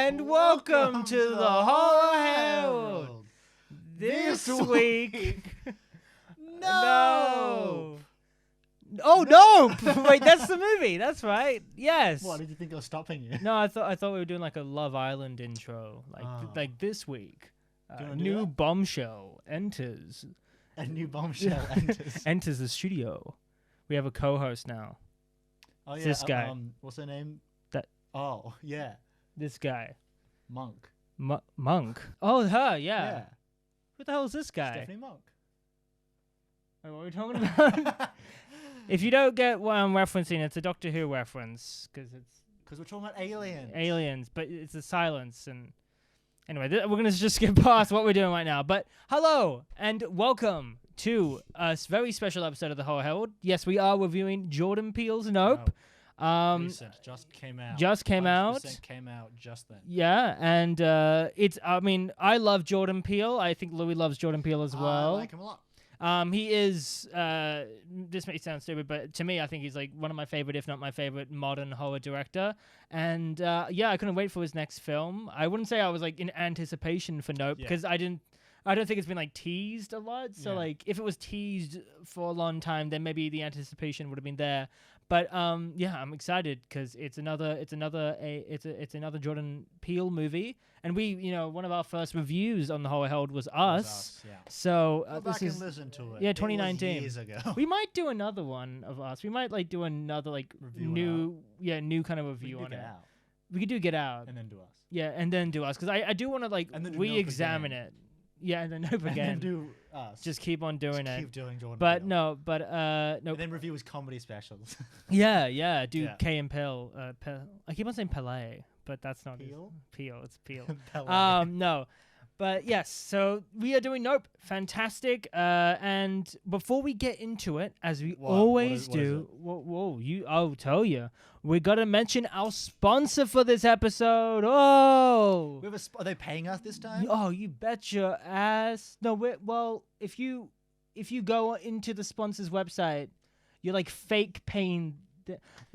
and welcome to the Horror Herald. This week... No! Oh, no! Wait, that's the movie. That's right. Yes. What, did you think I was stopping you? No, I thought we were doing like a Love Island intro. Like this week. New bombshell enters. A new bombshell enters. Enters the studio. We have a co-host now. Oh, yeah. This guy. What's her name? Oh, yeah. This guy. Monk. Monk. Oh, her, yeah. Who the hell is this guy? Stephanie Monk. Wait, what are we talking about? If you don't get what I'm referencing, it's a Doctor Who reference. Because we're talking about aliens. Aliens, but it's a silence. And anyway, we're going to just skip past what we're doing right now. But hello, and welcome to a very special episode of the Horror Herald. Yes, we are reviewing Jordan Peele's Nope. Recent, just came out. Just came out. Came out just then. Yeah, and I love Jordan Peele. I think Louis loves Jordan Peele as well. I like him a lot. He is, this may sound stupid, but to me, I think he's like one of my favorite, if not my favorite, modern horror director. And I couldn't wait for his next film. I wouldn't say I was like in anticipation for Nope, because I don't think it's been like teased a lot. So like if it was teased for a long time, then maybe the anticipation would have been there. But I'm excited because it's another Jordan Peele movie, and we one of our first reviews on the Horror Herald was us. So Go back and listen to it. Yeah, 2019. It was years ago. We might do another one of us. We might like do another like new kind of review on it. We could do Get Out and then do us. Yeah, and then do us because I do want to like re-examine it. Yeah, and then Nope again. And then do us. Just keep on doing it. Keep doing Jordan But Peele. no. And then review his comedy specials. Do Kay and Peele. I keep on saying Pele, but that's not Peele. Peele. It's Peele. No. But yes, so we are doing Nope. Fantastic. And before we get into it, as we always do, I'll tell you, we got to mention our sponsor for this episode. Oh, Are they paying us this time? Oh, you bet your ass. No, if you go into the sponsor's website, you're like fake paying.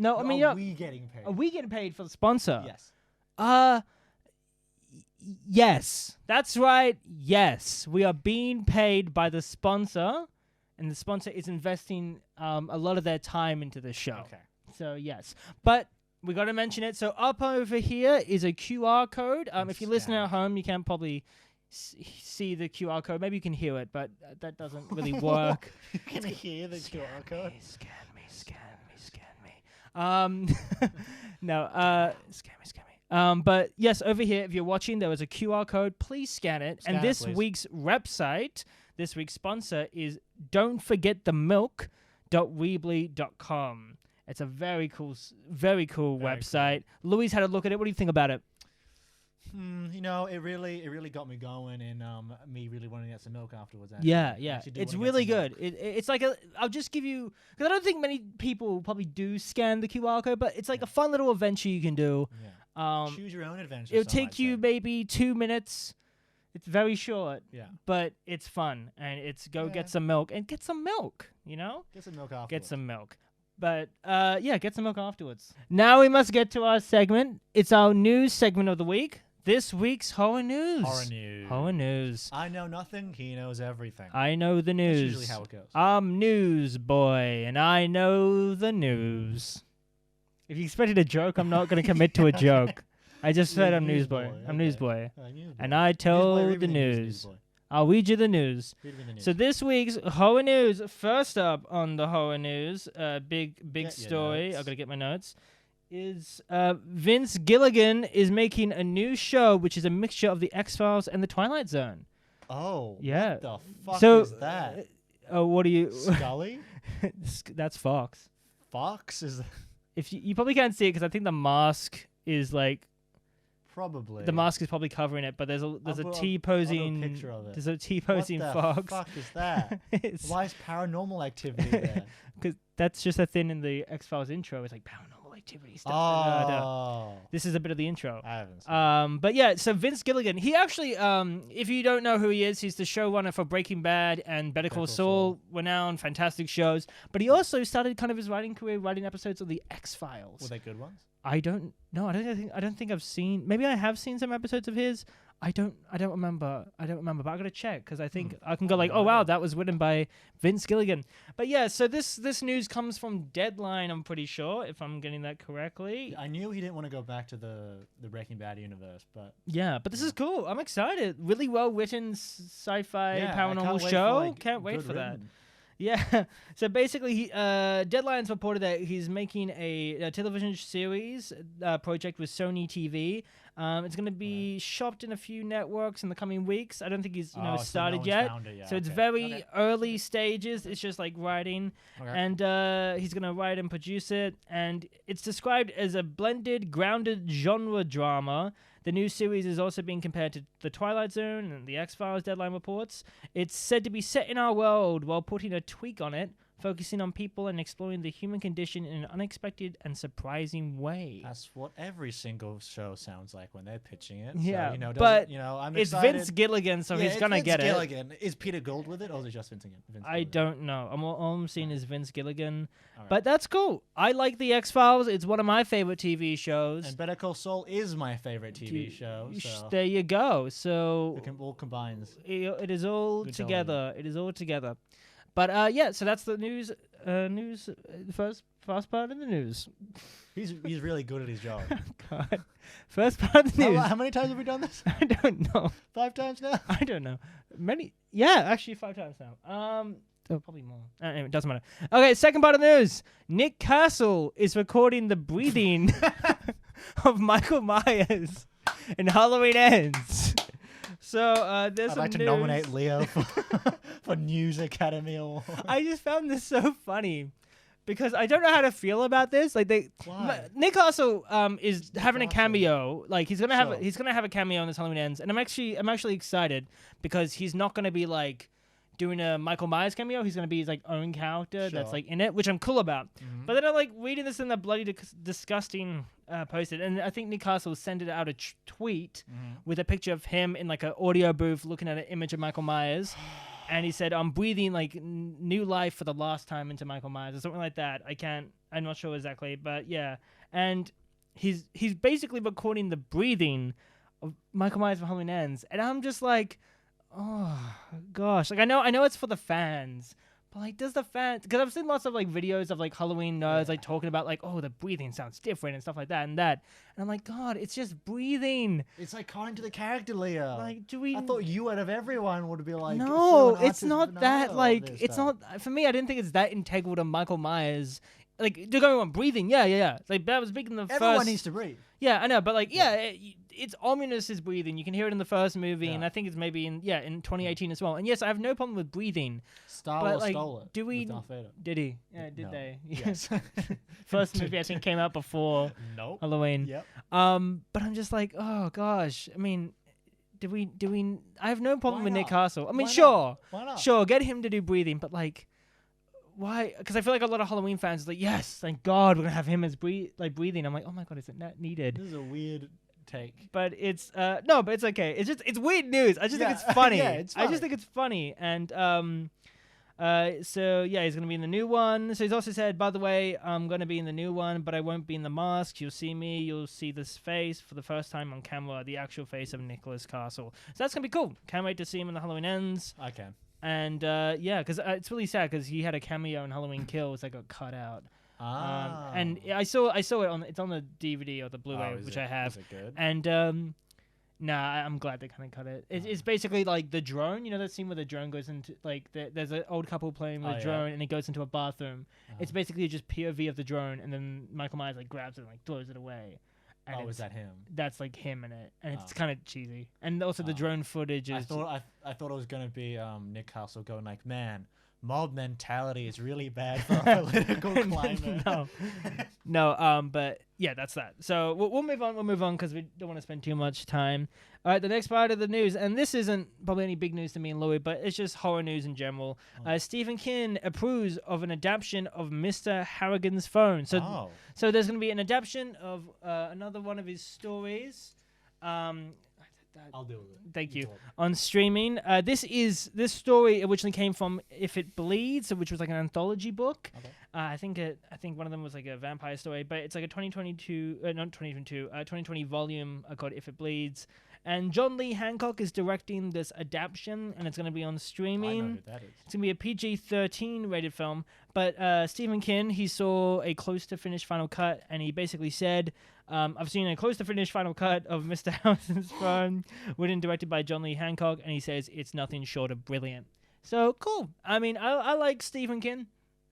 Are we getting paid? Are we getting paid for the sponsor? Yes. Yes, that's right. Yes, we are being paid by the sponsor, and the sponsor is investing a lot of their time into the show. Okay. So yes, but we got to mention it. So up over here is a QR code. If you're listening at home, you can't probably see the QR code. Maybe you can hear it, but that doesn't really work. You can hear the QR code. Scan me. No, scan me. But yes, over here, if you're watching, there was a QR code. Please scan it. And this week's website, this week's sponsor is don'tforgetthemilk.weebly.com. It's a very cool website. Cool. Louis had a look at it. What do you think about it? It really got me going, and me really wanting to get some milk afterwards. Yeah. It's really good. It's like I'll just give you, because I don't think many people probably do scan the QR code, but it's like a fun little adventure you can do. Yeah. Choose your own adventure. It'll take you maybe 2 minutes. It's very short. Yeah. But it's fun, and it's get some milk and get some milk. Get some milk afterwards. Get some milk. But, get some milk afterwards. Now we must get to our segment. It's our news segment of the week. This week's Horror News. Horror News. I know nothing. He knows everything. I know the news. That's usually how it goes. I'm News Boy, and I know the news. If you expected a joke, I'm not going to commit to a joke. I just said I'm News Boy. I'm News Boy. And I tell the news. I'll read you the news. So this week's Horror News, first up on the Horror News, big story, I've got to get my notes, is Vince Gilligan is making a new show, which is a mixture of The X-Files and The Twilight Zone. Oh, yeah. What the fuck is that? What are you... Scully? That's Fox. Fox is... If you probably can't see it, because I think the mask is like... Probably. The mask is probably covering it, but there's a T-posing... picture of it. There's a T-posing Fox. What the fuck is that? Why is Paranormal Activity there? Because that's just a thing in the X-Files intro. It's like Paranormal Activity stuff. Oh. This is a bit of the intro. I haven't seen But yeah, so Vince Gilligan, he actually, if you don't know who he is, he's the showrunner for Breaking Bad and Better Call Saul, renowned, fantastic shows. But he also started kind of his writing career writing episodes of the X-Files. Were they good ones? I don't know. I don't think I've seen. Maybe I have seen some episodes of his. I don't remember. But I gotta check because I think I can go like, oh wow, that was written by Vince Gilligan. But yeah, so this news comes from Deadline. I'm pretty sure if I'm getting that correctly. I knew he didn't want to go back to the Breaking Bad universe, but yeah, but this is cool. I'm excited. Really well written sci-fi paranormal show. Can't wait for that. Yeah. So basically, Deadline's reported that he's making a television series project with Sony TV. It's going to be shopped in a few networks in the coming weeks. I don't think he's started yet. So it's very early stages. It's just like writing. Okay. And he's going to write and produce it. And it's described as a blended, grounded genre drama. The new series is also being compared to The Twilight Zone and The X-Files, Deadline reports. It's said to be set in our world while putting a tweak on it, focusing on people and exploring the human condition in an unexpected and surprising way. That's what every single show sounds like when they're pitching it. Yeah, so, but I'm it's excited. Vince Gilligan, so he's going to get it. Is Peter Gould with it, or is it just Vince Gilligan? I don't know. All I'm seeing is Vince Gilligan. Right. But that's cool. I like The X-Files. It's one of my favorite TV shows. And Better Call Saul is my favorite TV show. So. There you go. So it all combines. It is all Good together. Television. It is all together. But yeah, so that's the news. First part of the news. He's really good at his job. God. First part of the news. How many times have we done this? I don't know. 5 times now? I don't know. Many. Yeah, actually 5 times now. Probably more. Anyway, it doesn't matter. Okay, second part of the news. Nick Castle is recording the breathing of Michael Myers in Halloween Ends. So there's I'd like to nominate Leo for News Academy Award. I just found this so funny because I don't know how to feel about this. Like Nick Castle is having a cameo. Like he's gonna have a cameo in this Halloween Ends, and I'm actually excited because he's not gonna be like doing a Michael Myers cameo. He's gonna be his like own character that's like in it, which I'm cool about. Mm-hmm. But then I'm like reading this in the bloody disgusting posted, and I think Nick Castle sent it out a tweet with a picture of him in like an audio booth looking at an image of Michael Myers, and he said, "I'm breathing like new life for the last time into Michael Myers," or something like that. I'm not sure exactly, but yeah. And he's basically recording the breathing of Michael Myers for Halloween Ends, and I'm just like, oh gosh, like I know it's for the fans, but like does the fans, because I've seen lots of like videos of like Halloween nerds like talking about like, oh, the breathing sounds different and stuff like that, and I'm like, God, it's just breathing. It's like caught into the character, Leo. Like I thought you out of everyone would be like, no, it's not that like it's not for me. I didn't think it's that integral to Michael Myers. Like, don't get me wrong, breathing, yeah. Like, that was big in the first... Everyone needs to breathe. Yeah, I know, but, like, it's ominous, his breathing. You can hear it in the first movie, and I think it's maybe in 2018 as well. And, yes, I have no problem with breathing. Star Wars stole it. Do we... Darth Vader. Did he? Yeah, did they? Yes. First movie, I think, came out before Halloween. Yep. But I'm just like, oh, gosh. I mean... Do we... I have no problem with Nick Castle. I mean, sure. Why not? Sure, get him to do breathing, but, like... Why? Because I feel like a lot of Halloween fans are like, yes, thank God we're gonna have him as breathing. I'm like, oh my God, isn't that needed? This is a weird take, but it's no, but it's okay. It's weird news. I just think it's funny. It's funny. I just think it's funny, and so yeah, he's gonna be in the new one. So he's also said, by the way, I'm gonna be in the new one, but I won't be in the mask. You'll see me. You'll see this face for the first time on camera, the actual face of Nicholas Castle. So that's gonna be cool. Can't wait to see him in the Halloween Ends. I can. And yeah, because it's really sad because he had a cameo in Halloween Kills that got cut out. And I saw it it's on the DVD or the Blu-ray, which I have. Is it good? And I'm glad they kind of cut it. It's basically like the drone. You know that scene where the drone goes into like there's an old couple playing with a drone and it goes into a bathroom. It's basically just POV of the drone, and then Michael Myers like grabs it and like throws it away. And is that him? That's like him in it, and it's kind of cheesy. And also the drone footage is. I thought it was gonna be Nick Castle going like, man, mob mentality is really bad for our political climate. No. But yeah, that's that. So we'll move on. We'll move on because we don't want to spend too much time. All right, the next part of the news, and this isn't probably any big news to me and Louis, but it's just horror news in general. Stephen King approves of an adaptation of Mr. Harrigan's Phone. So there's going to be an adaptation of another one of his stories. I'll deal with it. Thank you. talk. On streaming, this story originally came from If It Bleeds, which was like an anthology book. Okay. I think one of them was like a vampire story, but it's like a 2020 volume called If It Bleeds. And John Lee Hancock is directing this adaptation, and it's going to be on streaming. I know who that is. It's going to be a PG-13 rated film. But Stephen King, he saw a close to finished final cut, and he basically said, I've seen a close to finished final cut of Mr. House's Throne, written and directed by John Lee Hancock, and he says it's nothing short of brilliant. So, cool. I mean, I like Stephen King.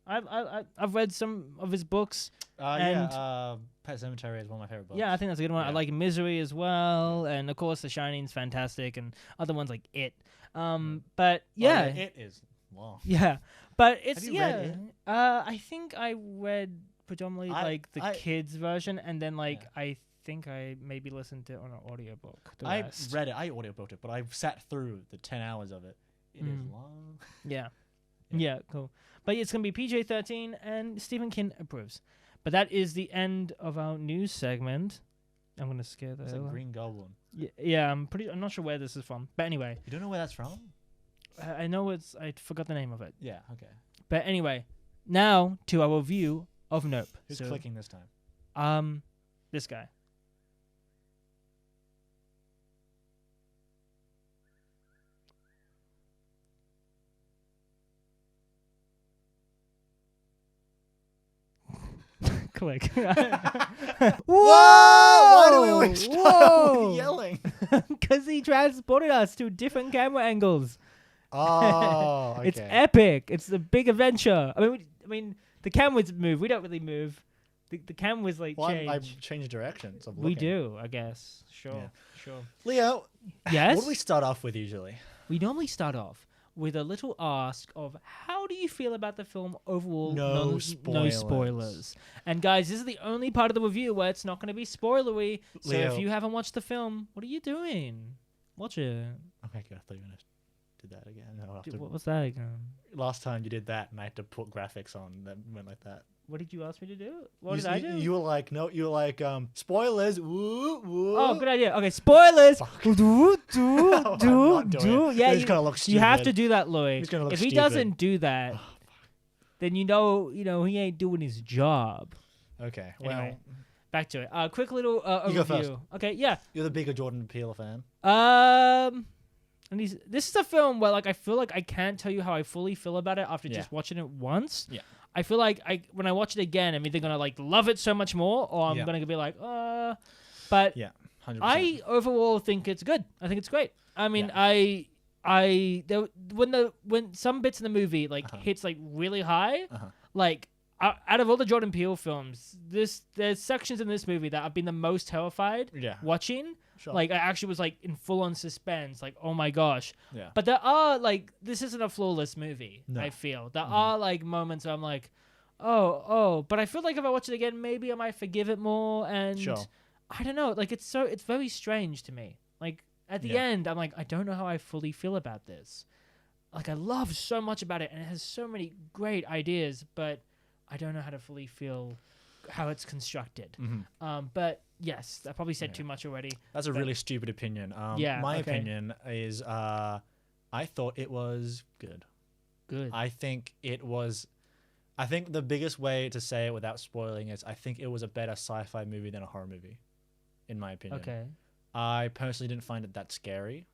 I've read some of his books. Pet Sematary is one of my favorite books. Yeah, I think that's a good one. Yeah. I like Misery as well, and of course The Shining's fantastic, and other ones like It. But yeah, It is long. yeah, but it's Have you read It? I think I read predominantly like the kids version, and then I think I maybe listened to it on an audiobook. I read it. I audiobooked it, but I've sat through the 10 hours of it. It is long. Yeah. Yeah. Yeah, cool. But it's going to be PG-13, and Stephen King approves. But that is the end of our news segment. I'm going to scare the It's a Green Goblin. Yeah, I'm not sure where this is from. But anyway. You don't know where that's from? I know I forgot the name of it. Yeah, okay. But anyway, now to our review of Nope. Who's clicking this time? This guy. Click. Whoa! Why do we always start yelling? Because he transported us to different camera angles. Oh, okay. It's epic. It's the big adventure. I mean, the cameras move. We don't really move. The cameras change. I change directions. We do, I guess. Sure. Leo. Yes. What do we start off with usually? We normally start off with a little ask of how do you feel about the film overall? No spoilers. And guys, this is the only part of the review where it's not going to be spoilery. So Leo. if you haven't watched the film, what are you doing? Watch it. Okay, good. I thought you were going to do that again. Dude, what was that again? Last time you did that, and I had to put graphics on that went like that. What did you ask me to do? What did I do? You were like, no, you were like, spoilers. Woo, woo. Oh, good idea. Okay, spoilers. No, I'm not doing it. Yeah, It's gonna look you have to stupid. do that, Louis. It's gonna look If he stupid. doesn't do that, then you know he ain't doing his job. Okay, well, Anyway, back to it. Quick little You go overview. first. Okay, yeah. you're the bigger Jordan Peele fan. And this is a film where I feel like I can't tell you how I fully feel about it after Yeah. just watching it once. Yeah. I feel like when I watch it again, I'm either gonna love it so much more, or I'm Yeah. gonna be like, But Yeah, 100%. I overall think it's good. I think it's great. I mean, Yeah. when some bits in the movie hits really high, Uh-huh. Out of all the Jordan Peele films, there's sections in this movie that I've been the most terrified Yeah. watching. Sure. I actually was in full on suspense. Oh my gosh. Yeah. But there are this isn't a flawless movie. No. I feel there are moments where I'm oh. But I feel like if I watch it again, maybe I might forgive it more. And Sure. I don't know. It's very strange to me. At the Yeah. end, I'm I don't know how I fully feel about this. I love so much about it, and it has so many great ideas, but I don't know how to fully feel how it's constructed. Mm-hmm. But yes, I probably said Yeah. too much already. That's a really stupid opinion. Yeah, my okay. opinion is I thought it was good. Good. I think the biggest way to say it without spoiling is I think it was a better sci-fi movie than a horror movie, in my opinion. Okay. I personally didn't find it that scary.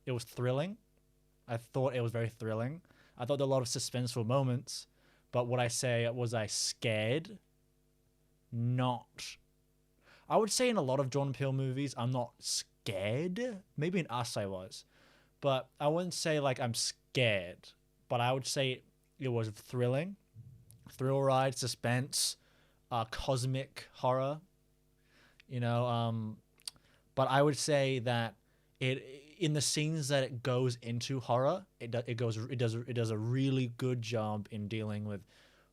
It was thrilling. I thought it was very thrilling. I thought there were a lot of suspenseful moments, but what I say was I scared. Not. I would say in a lot of Jordan Peele movies, I'm not scared. Maybe in Us I was, but I wouldn't say I'm scared. But I would say it was thrilling, thrill ride, suspense, cosmic horror. But I would say that in the scenes that it goes into horror, it does a really good job in dealing with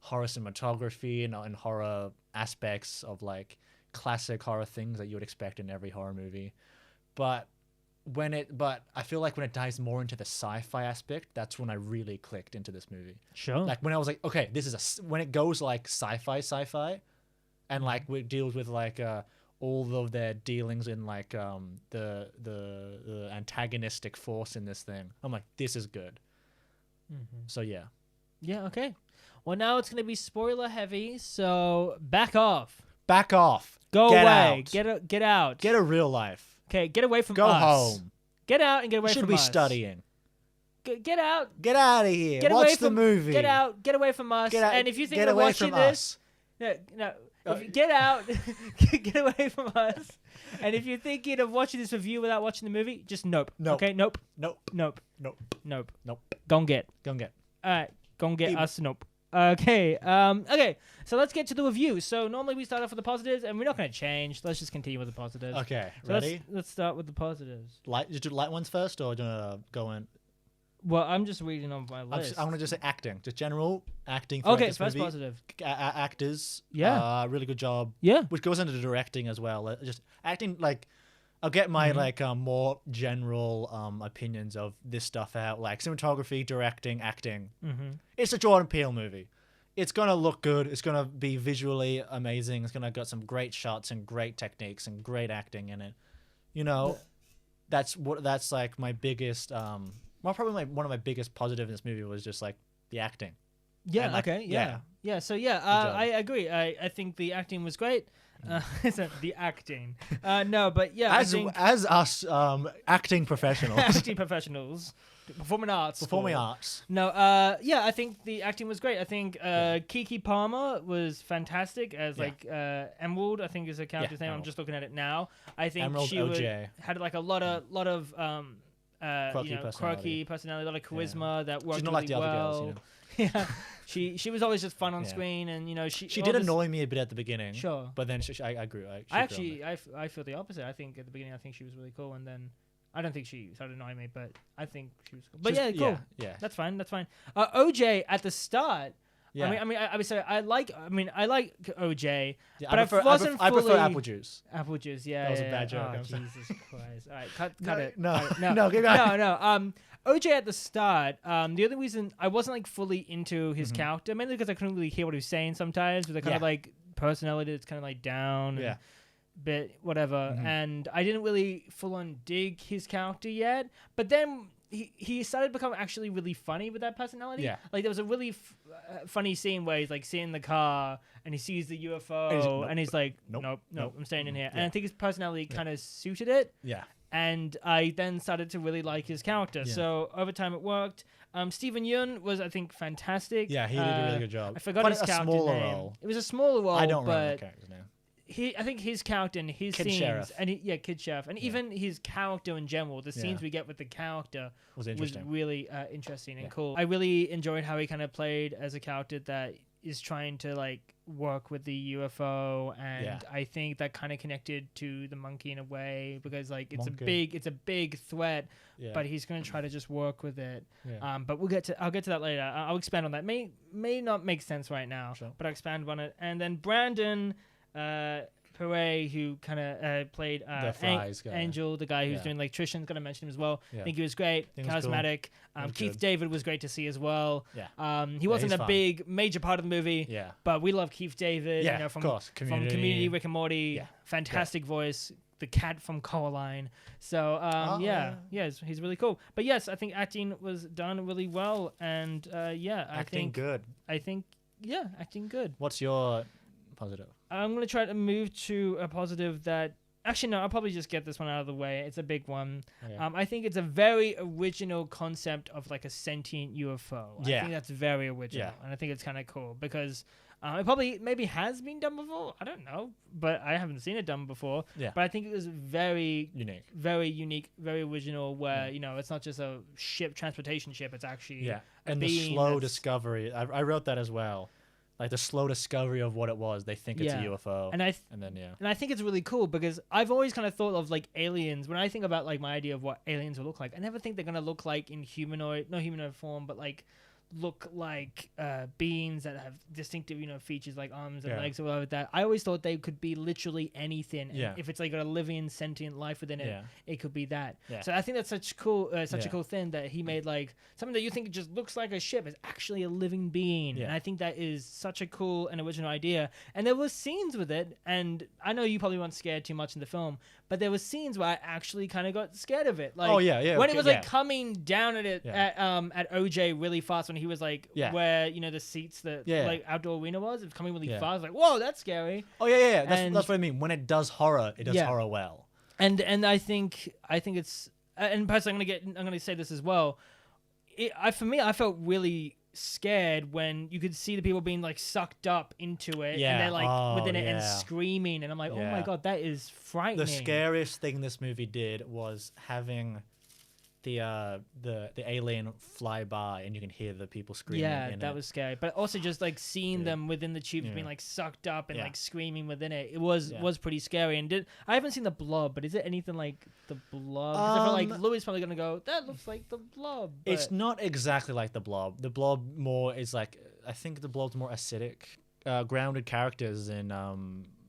horror cinematography and horror aspects of classic horror things that you would expect in every horror movie. But I feel like when it dives more into the sci-fi aspect, that's when I really clicked into this movie. Sure. When I was okay, this is when it goes sci-fi, and it deals with all of their dealings in like the antagonistic force in this thing. I'm like, this is good. So yeah. Yeah. Okay. Well, now it's gonna be spoiler heavy. So back off. Back off. Go Get away. out. Get out. Get a real life. Okay. Get away from Go us. home. Get out and get away You should from be us. studying. Get out. Get out of here. Get Watch away the from, movie. Get out. Get away from us. Get out. And if you think Get of away watching from this, us. no. If you get out. Get away from us. And if you're thinking of watching this review without watching the movie, just nope. Nope. Okay. Nope. Nope. Nope. Nope. Nope. Nope. Go and get. Go and get. All right. Go and get Eat. us. Nope. Okay. Okay. So let's get to the review. So normally we start off with the positives, and we're not going to change. Let's just continue with the positives. Okay. So Ready? Let's start with the positives. Light. Did you do light ones first, or do you want to go in? Well, I'm just reading on my list. I'm gonna just say acting, just general acting. Okay, This first movie. positive. Actors. Yeah. Really good job. Yeah. Which goes into the directing as well. Just acting, like, I'll get my more general opinions of this stuff out, like cinematography, directing, acting. It's a Jordan Peele movie. It's gonna look good. It's gonna be visually amazing. It's gonna got some great shots and great techniques and great acting in it. You know, that's like my biggest probably one of my biggest positives in this movie was just like the acting. Yeah. And, like, Okay. Yeah. So yeah, I agree. I think the acting was great. The acting. No, but yeah. As us acting professionals. Acting professionals. Performing arts. Performing school. arts. No, yeah, I think the acting was great. I think Keke Palmer was fantastic as like Emerald, I think is her character's name. Emerald. I'm just looking at it now. I think Emerald she OJ. had like a lot of quirky personality, a lot of charisma that worked She's not really like the other well. girls, you know. Yeah, she was always just fun on screen, and you know she did annoy me a bit at the beginning. Sure, but then I grew. I feel the opposite. I think at the beginning I think she was really cool, and then I don't think she started annoying me, but I think she was cool. But yeah, cool. Yeah. That's fine. OJ at the start. Yeah. I would say I like OJ, Yeah, but I wasn't I fully. prefer apple juice. Apple juice, yeah. That was a yeah, bad joke. Oh, I'm sorry. Jesus Christ! All right, cut it. No, Cut it. No, no, keep going. No. OJ at the start. The other reason I wasn't like fully into his character, mainly because I couldn't really hear what he was saying sometimes, with the kind of like personality that's kind of like down. Yeah. Bit whatever, and I didn't really full on dig his character yet. But then he started to become actually really funny with that personality. Yeah. Like there was a really funny scene where he's like sitting in the car and he sees the UFO and he's like, nope, I'm staying in here. And I think his personality kind of suited it. Yeah. And I then started to really like his character. Yeah. So over time it worked. Stephen Yeun was, I think, fantastic. Yeah, he did a really good job. I forgot Quite his a character smaller name. role. It was a smaller role, I don't remember the but character's name. I think his character and his Kid scenes, Sheriff. and Kid Sheriff, and even his character in general, the scenes we get with the character Was interesting. really interesting and cool. I really enjoyed how he kind of played as a character that is trying to like work with the UFO, and I think that kind of connected to the monkey in a way, because like it's a big threat, but he's going to try to just work with it. Yeah. But I'll get to that later. I'll expand on that. May not make sense right now, but I'll expand on it. And then Brandon Perret, who kind of played Angel, the guy who's doing electricians, gonna mention him as well. I think he was great, charismatic. Keith David was great to see as well. He wasn't a big major part of the movie, but we love Keith David. Yeah, you know, from of course. from Community, Rick and Morty, fantastic voice. The cat from Coraline. So he's really cool. But yes, I think acting was done really well, and acting good. Acting good. What's your positive? I'm going to try to move to a positive that... Actually, no, I'll probably just get this one out of the way. It's a big one. Okay. I think it's a very original concept of like a sentient UFO. I think that's very original. And I think it's kind of cool because it probably maybe has been done before. I don't know. But I haven't seen it done before. Yeah. But I think it was very unique, very original where, you know, it's not just a transportation ship. It's actually and the slow discovery. I wrote that as well. Like the slow discovery of what it was. They think it's a UFO. And I think it's really cool because I've always kind of thought of like aliens. When I think about like my idea of what aliens will look like, I never think they're going to look like in no humanoid form, but like look like beings that have distinctive, features like arms and Yeah. legs or whatever like that. I always thought they could be literally anything. And Yeah. if it's like got a living sentient life within it, Yeah. it could be that. Yeah. So I think that's such a Yeah. cool thing that he made, like something that you think just looks like a ship is actually a living being. Yeah. And I think that is such a cool and original idea. And there were scenes with it, and I know you probably weren't scared too much in the film, but there were scenes where I actually kind of got scared of it. Like, Oh, yeah, when it okay, was yeah. like coming down at it Yeah. at OJ really fast, when he was like where the seats that like outdoor arena was, it was coming really fast. I was like, whoa, that's scary. Oh yeah. That's what I mean. When it does horror, it does horror well. And I think it's and personally I'm gonna say this as well. For me, I felt really scared when you could see the people being like sucked up into it and they're like within it and screaming, and I'm like, oh my god, that is frightening. The scariest thing this movie did was having the alien fly by and you can hear the people screaming. Yeah, that was scary. But also just like seeing them within the tubes being like sucked up and like screaming within it. It was pretty scary. And I haven't seen The Blob, but is it anything like The Blob? 'Cause I feel like Louis is probably gonna go, that looks like The Blob. But it's not exactly like The Blob. The Blob more is like, I think The Blob's more acidic, grounded characters in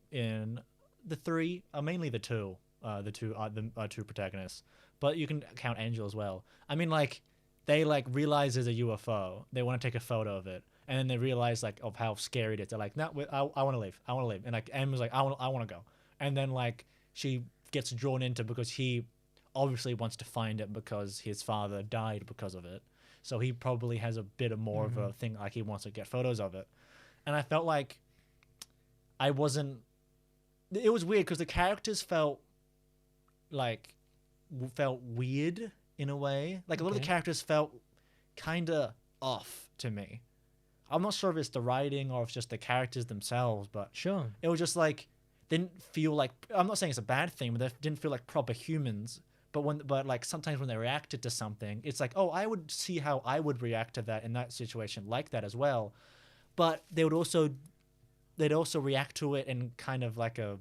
the three, mainly the two protagonists. But you can count Angel as well. I mean, like, they like realize there's a UFO. They want to take a photo of it, and then they realize like of how scary it is. They're like, no, I want to leave. I want to leave. And like Emma's like, I want to go. And then like she gets drawn into, because he obviously wants to find it because his father died because of it. So he probably has a bit of more of a thing, like he wants to get photos of it. And I felt like it was weird because the characters felt weird in a way. Like a lot of the characters felt kind of off to me. I'm not sure if it's the writing or if it's just the characters themselves, but sure, it was just like, didn't feel like, I'm not saying it's a bad thing, but they didn't feel like proper humans. But like sometimes when they reacted to something, it's like, oh, I would see how I would react to that in that situation like that as well. But they'd also react to it in kind of like a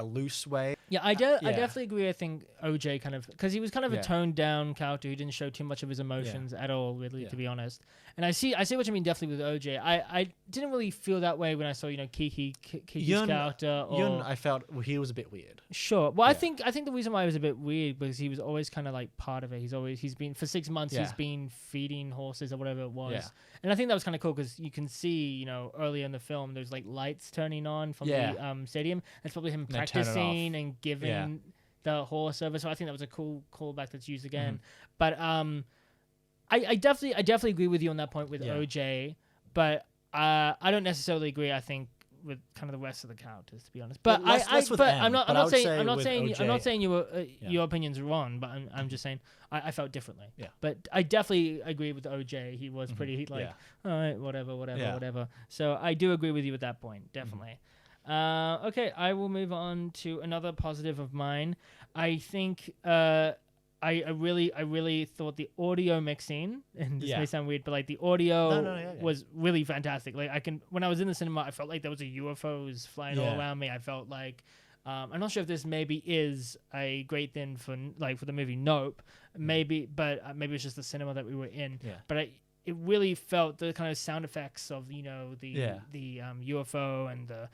loose way. Yeah, I definitely agree. I think OJ kind of, because he was kind of a toned down character who didn't show too much of his emotions at all, really, to be honest. And I see what you mean definitely with OJ. I didn't really feel that way when I saw Kiki's character. Yun, I felt he was a bit weird. Sure. Well, I think the reason why he was a bit weird was he was always kind of like part of it. He's been for 6 months. He's been feeding horses or whatever it was. Yeah. And I think that was kind of cool because you can see, earlier in the film, there's like lights turning on from the stadium. That's probably him practicing and giving the horse over. So I think that was a cool callback that's used again. But I definitely agree with you on that point with OJ. But I don't necessarily agree. I think with kind of the rest of the characters, to be honest. But I'm not saying your opinion's wrong. But I'm just saying I felt differently. Yeah. But I definitely agree with OJ. He was pretty all right, whatever. So I do agree with you at that point, definitely. Okay, I will move on to another positive of mine. I think I really thought the audio mixing, and this may sound weird, but like the audio was really fantastic. Like when I was in the cinema, I felt like there was a UFOs flying all around me. I felt like I'm not sure if this maybe is a great thing for the movie Nope, maybe it's just the cinema that we were in. Yeah. But it really felt the kind of sound effects of the UFO and the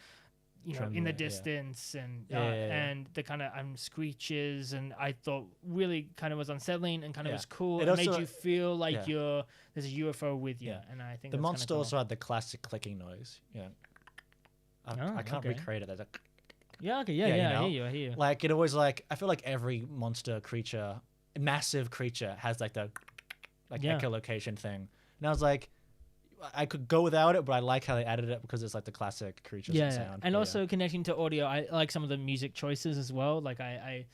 in the distance and the kind of screeches, and I thought really kind of was unsettling and kind of was cool. It made you feel like there's a UFO with you, and I think the that's monster cool. also had the classic clicking noise. Yeah, I can't recreate it. There's a I hear you. Like it always I feel like every monster creature, massive creature, has like the echolocation thing, and I was like, I could go without it, but I like how they added it because it's like the classic creatures and sound. And also connecting to audio, I like some of the music choices as well. Like I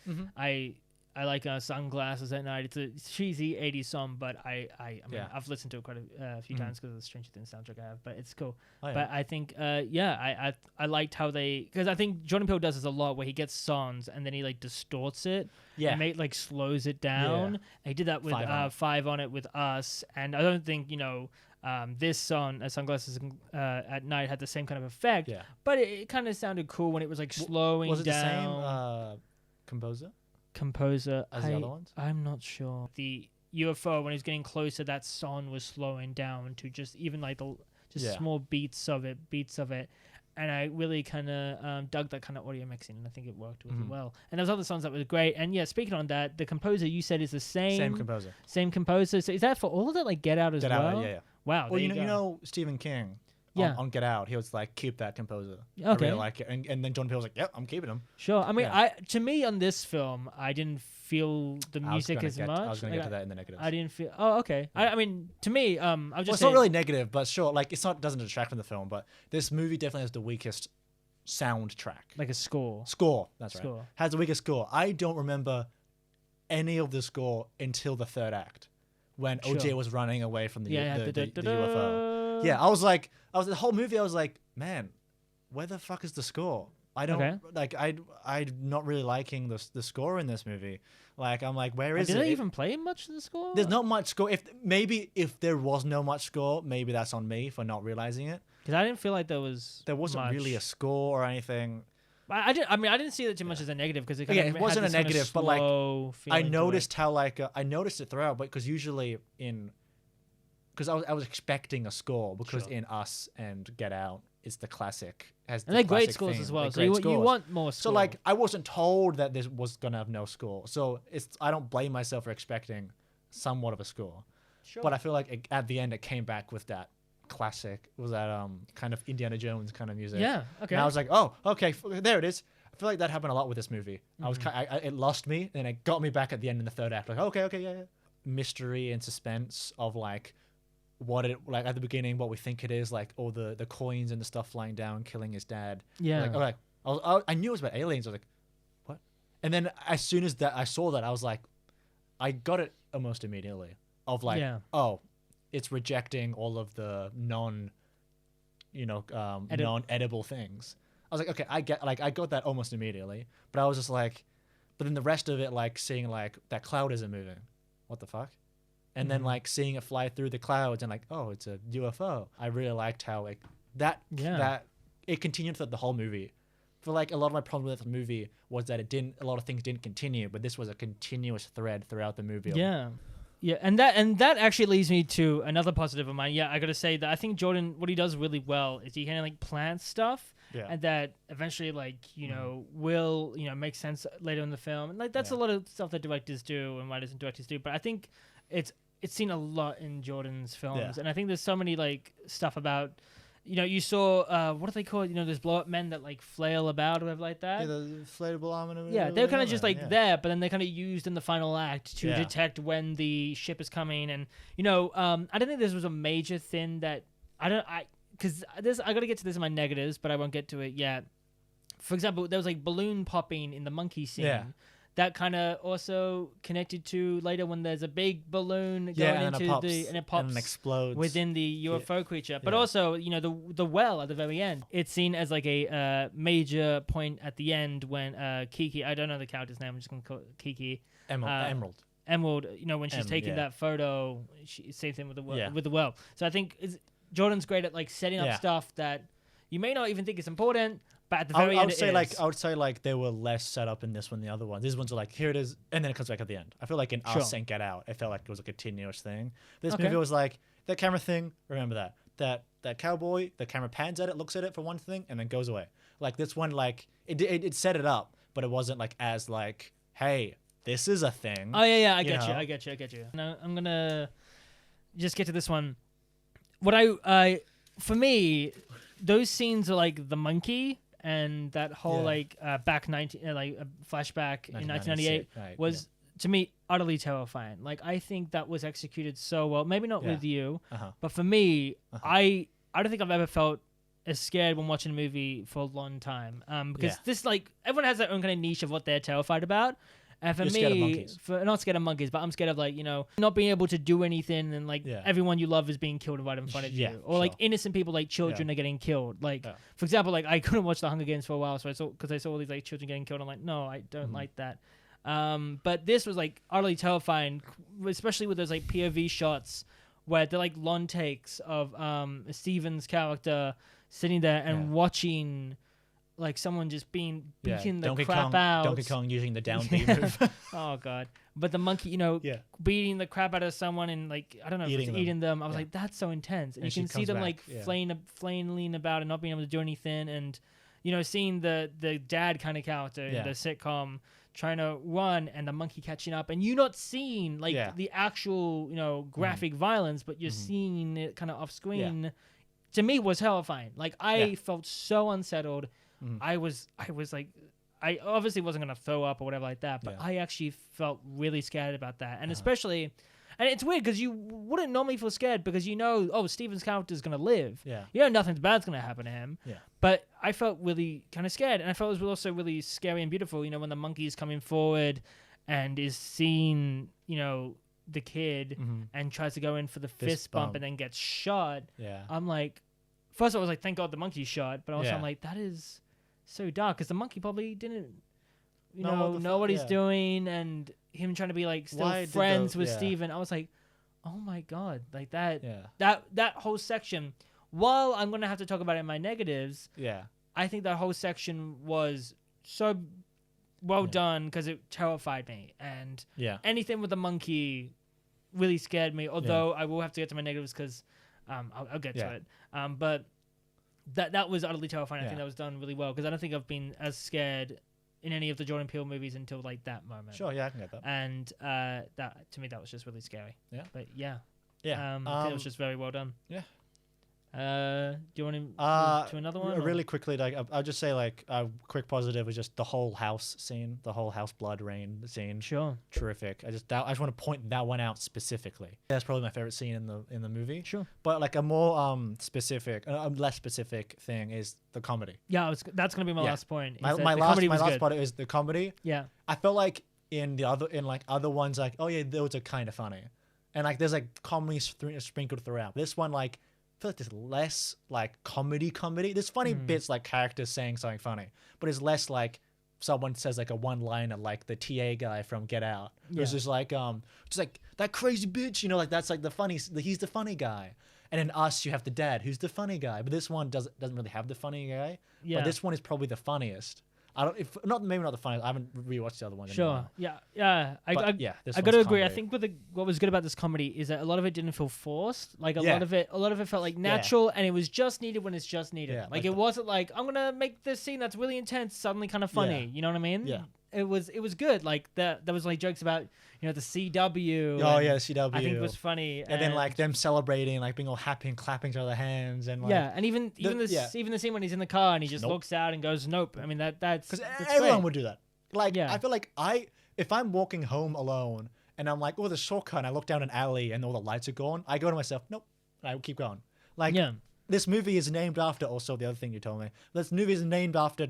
like Sunglasses at Night. It's a cheesy 80s song, but I mean, I've listened to it quite a few times because of the Stranger Things soundtrack I have, but it's cool. But I think, I liked how because I think Jordan Peele does this a lot where he gets songs and then he like distorts it and slows it down. And he did that with Five on It with Us, and I don't think, this song, Sunglasses at Night, had the same kind of effect, but it kind of sounded cool when it was like slowing down. Was it the same composer as the other ones? I'm not sure. UFO, when he was getting closer, that song was slowing down to just even like the small beats of it. And I really kind of dug that kind of audio mixing, and I think it worked really well. And there's other songs that were great. And yeah, speaking on that, the composer you said is the same composer. So is that for all of it, like Get Out as well? Get Out, yeah. Wow. Well, you know Stephen King. Yeah. On Get Out, he was like, keep that composer. Okay. I really like it. And then Jordan Peele was like, yep, I'm keeping him. Sure. I mean, to me on this film, I didn't feel the music as much. I was going to get to that in the negatives. I didn't feel. Oh, okay. Yeah. I mean, to me, I was just. It's not really negative, but sure. Like, doesn't detract from the film, but this movie definitely has the weakest soundtrack. Like a score. That's right. Has the weakest score. I don't remember any of the score until the third act, when OJ was running away from the UFO. Yeah, I was the whole movie. I was like, man, where the fuck is the score? I don't I'm not really liking the score in this movie. Like, I'm like, where is it? Did they even play much of the score? There's not much score. If there was no much score, maybe that's on me for not realizing it. Because I didn't feel like there wasn't much. Really a score or anything. I didn't see it too much as a negative, because it wasn't a negative, but like I noticed how I noticed it throughout, but because usually because I was expecting a score, because in Us and Get Out, it's the classic. And they're great scores as well. So you want more score. So like, I wasn't told that this was gonna have no score. So I don't blame myself for expecting somewhat of a score. Sure. But I feel like at the end it came back with that classic. Was that kind of Indiana Jones kind of music? Yeah. Okay. And I was like, oh, okay, there it is. I feel like that happened a lot with this movie. I was it lost me, and it got me back at the end in the third act. Like, okay, yeah. Mystery and suspense of like what it like at the beginning, what we think it is, like all the coins and the stuff flying down, killing his dad. Yeah. I knew it was about aliens. I was like, what? And then as soon as I saw that, I was like, I got it almost immediately. Of like, oh, it's rejecting all of the non-edible things. I was like, okay, I got that almost immediately. But I was just like, but then the rest of it, like seeing like that cloud isn't moving. What the fuck? And then like seeing it fly through the clouds and like, oh, it's a UFO. I really liked how like that it continued throughout the whole movie. For like a lot of my problem with the movie was that a lot of things didn't continue, but this was a continuous thread throughout the movie. Yeah. Yeah, and that actually leads me to another positive of mine. Yeah, I gotta say that I think Jordan, what he does really well is he kind of like plants stuff, and that eventually like will make sense later in the film. And like that's a lot of stuff that directors do and writers and directors do. But I think it's seen a lot in Jordan's films, and I think there's so many like stuff about. You saw, what do they call it? Those blow-up men that, like, flail about or whatever like that. Yeah, the inflatable arm. Yeah, they were kind of just, like, there, but then they're kind of used in the final act to detect when the ship is coming. And, I don't think this was a major thing that... Because I got to get to this in my negatives, but I won't get to it yet. For example, there was, like, balloon popping in the monkey scene. Yeah. That kind of also connected to later when there's a big balloon going into and it pops and explodes within the UFO creature. But also, the well at the very end. It's seen as like a major point at the end when Kiki, I don't know the character's name, I'm just gonna call it Kiki. Emerald. When she's taking that photo, same thing with the well. So I think Jordan's great at like setting up stuff that you may not even think is important. But at the very end, I would say like they were less set up in this one than the other ones. These ones are like, here it is, and then it comes back at the end. I feel like in Us and Get Out, it felt like it was a continuous thing. This movie was like, that camera thing, remember that cowboy, the camera pans at it, looks at it for one thing, and then goes away. Like this one, like it set it up, but it wasn't like as like, hey, this is a thing. Oh yeah, I get you. Now I'm gonna just get to this one. What for me, those scenes are like the monkey. And that whole flashback in 1998 was to me utterly terrifying. Like I think that was executed so well. Maybe not with you, but for me, I don't think I've ever felt as scared when watching a movie for a long time. Because this like everyone has their own kind of niche of what they're terrified about. And for me, not scared of monkeys, but I'm scared of like, not being able to do anything and like everyone you love is being killed right in front of you. Or like innocent people, like children are getting killed. Like, for example, like I couldn't watch The Hunger Games for a while, because I saw all these like children getting killed. I'm like, no, I don't like that. But this was like utterly terrifying, especially with those like POV shots where they're like long takes of Steven's character sitting there and watching like someone just beating the Donkey crap Kong, out. Donkey Kong using the down B move. Oh god! But the monkey, beating the crap out of someone and like I don't know, eating them. I was like, that's so intense. And you can see them like flailing about and not being able to do anything, and seeing the dad kind of character in the sitcom trying to run and the monkey catching up, and you're not seeing like the actual graphic violence, but you're seeing it kind of off screen. Yeah. To me, was terrifying. Like I felt so unsettled. I was like, I obviously wasn't gonna throw up or whatever like that, but I actually felt really scared about that, and especially. And it's weird because you wouldn't normally feel scared because Steven's character's going to live. Yeah. Nothing bad's going to happen to him. Yeah. But I felt really kind of scared. And I felt it was also really scary and beautiful, when the monkey's coming forward and is seeing, the kid and tries to go in for the fist bump and then gets shot. Yeah. I'm like, first of all, I was like, thank God the monkey's shot. But also I'm like, that is so dark because the monkey probably didn't, know what he's doing, and him trying to be like still friends with Steven. I was like, oh my God, like that whole section, while I'm going to have to talk about it in my negatives, I think that whole section was so well done because it terrified me, and anything with the monkey really scared me, although I will have to get to my negatives because I'll get to it. But that was utterly terrifying. I think that was done really well because I don't think I've been as scared in any of the Jordan Peele movies until like that moment. Sure, I can get that. And that to me that was just really scary. Yeah. But I think it was just very well done. Yeah. Do you want to move to another one? Really quickly, like I'll just say like a quick positive was just the whole house scene, the whole house blood rain scene. Sure. Terrific. I just want to point that one out specifically. That's probably my favorite scene in the movie. Sure. But like a more less specific thing is the comedy. Yeah, that's gonna be my last point. My last part is the comedy. Yeah. I felt like in other ones like those are kind of funny, and like there's like comedy sprinkled throughout. This one like. I feel like there's less like comedy. There's funny bits like characters saying something funny, but it's less like someone says like a one-liner like the TA guy from Get Out. Yeah. It's just like that crazy bitch, like that's like he's the funny guy. And in Us, you have the dad who's the funny guy, but this one doesn't really have the funny guy. Yeah. But this one is probably the funniest. Maybe not the funniest. I haven't rewatched the other one. Sure. Anymore. Yeah. I got to agree. I think what was good about this comedy is that a lot of it didn't feel forced. Like a lot of it felt like natural, and it was just needed when it's just needed. Yeah, like it wasn't like I'm gonna make this scene that's really intense suddenly kind of funny. Yeah. You know what I mean? Yeah. It was good. Like there was like jokes about the CW. Oh yeah, the CW. I think it was funny. And then like them celebrating, like being all happy and clapping to their hands, and like, and even the scene when he's in the car and he just looks out and goes nope. I mean that's because everyone would do that. Like I feel like if I'm walking home alone and I'm like the shortcut, and I look down an alley and all the lights are gone, I go to myself nope, and I keep going. Like this movie is named after. Also, the other thing you told me, this movie is named after.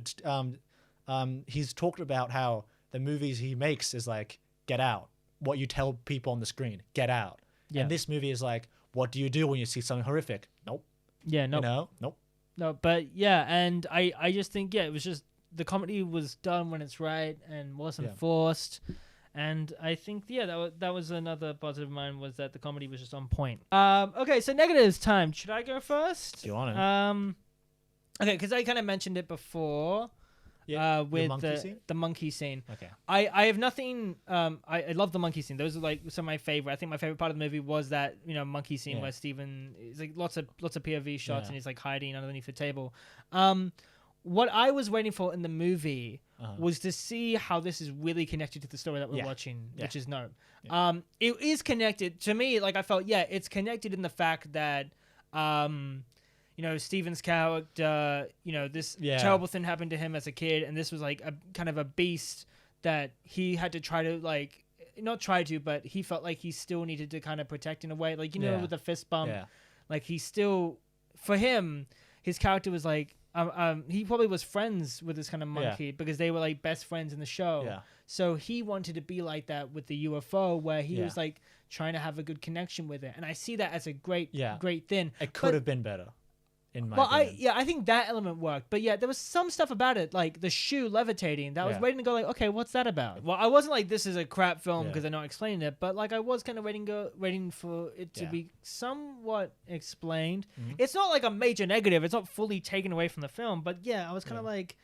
He's talked about how the movies he makes is like Get Out. What you tell people on the screen, Get Out. Yeah. And this movie is like, what do you do when you see something horrific? Nope. Yeah, nope. Nope. No, but and I just think it was just the comedy was done when it's right and wasn't forced. And I think that was another positive of mine was that the comedy was just on point. Okay, so negatives time. Should I go first? Do you want to? Okay, because I kind of mentioned it before. Yeah, with the monkey scene. Okay. I have nothing. I love the monkey scene. Those are like some of my favorite. I think my favorite part of the movie was that monkey scene where Steven is like lots of POV shots and he's like hiding underneath the table. What I was waiting for in the movie was to see how this is really connected to the story that we're watching, which is no. Yeah. It is connected to me. Like I felt, it's connected in the fact that. Steven's character, this terrible thing happened to him as a kid, and this was like a kind of a beast that he had to try to like, not try to, but he felt like he still needed to kind of protect in a way, like with the fist bump, like he still, for him, his character was like, he probably was friends with this kind of monkey because they were like best friends in the show. Yeah. So he wanted to be like that with the UFO, where he was like trying to have a good connection with it, and I see that as a great thing. It could have been better. I think that element worked, but there was some stuff about it, like the shoe levitating. That I was waiting to go, like, okay, what's that about? Well, I wasn't like, this is a crap film because they're not explaining it, but like I was kind of waiting for it to be somewhat explained. Mm-hmm. It's not like a major negative; it's not fully taken away from the film, but I was kind of like,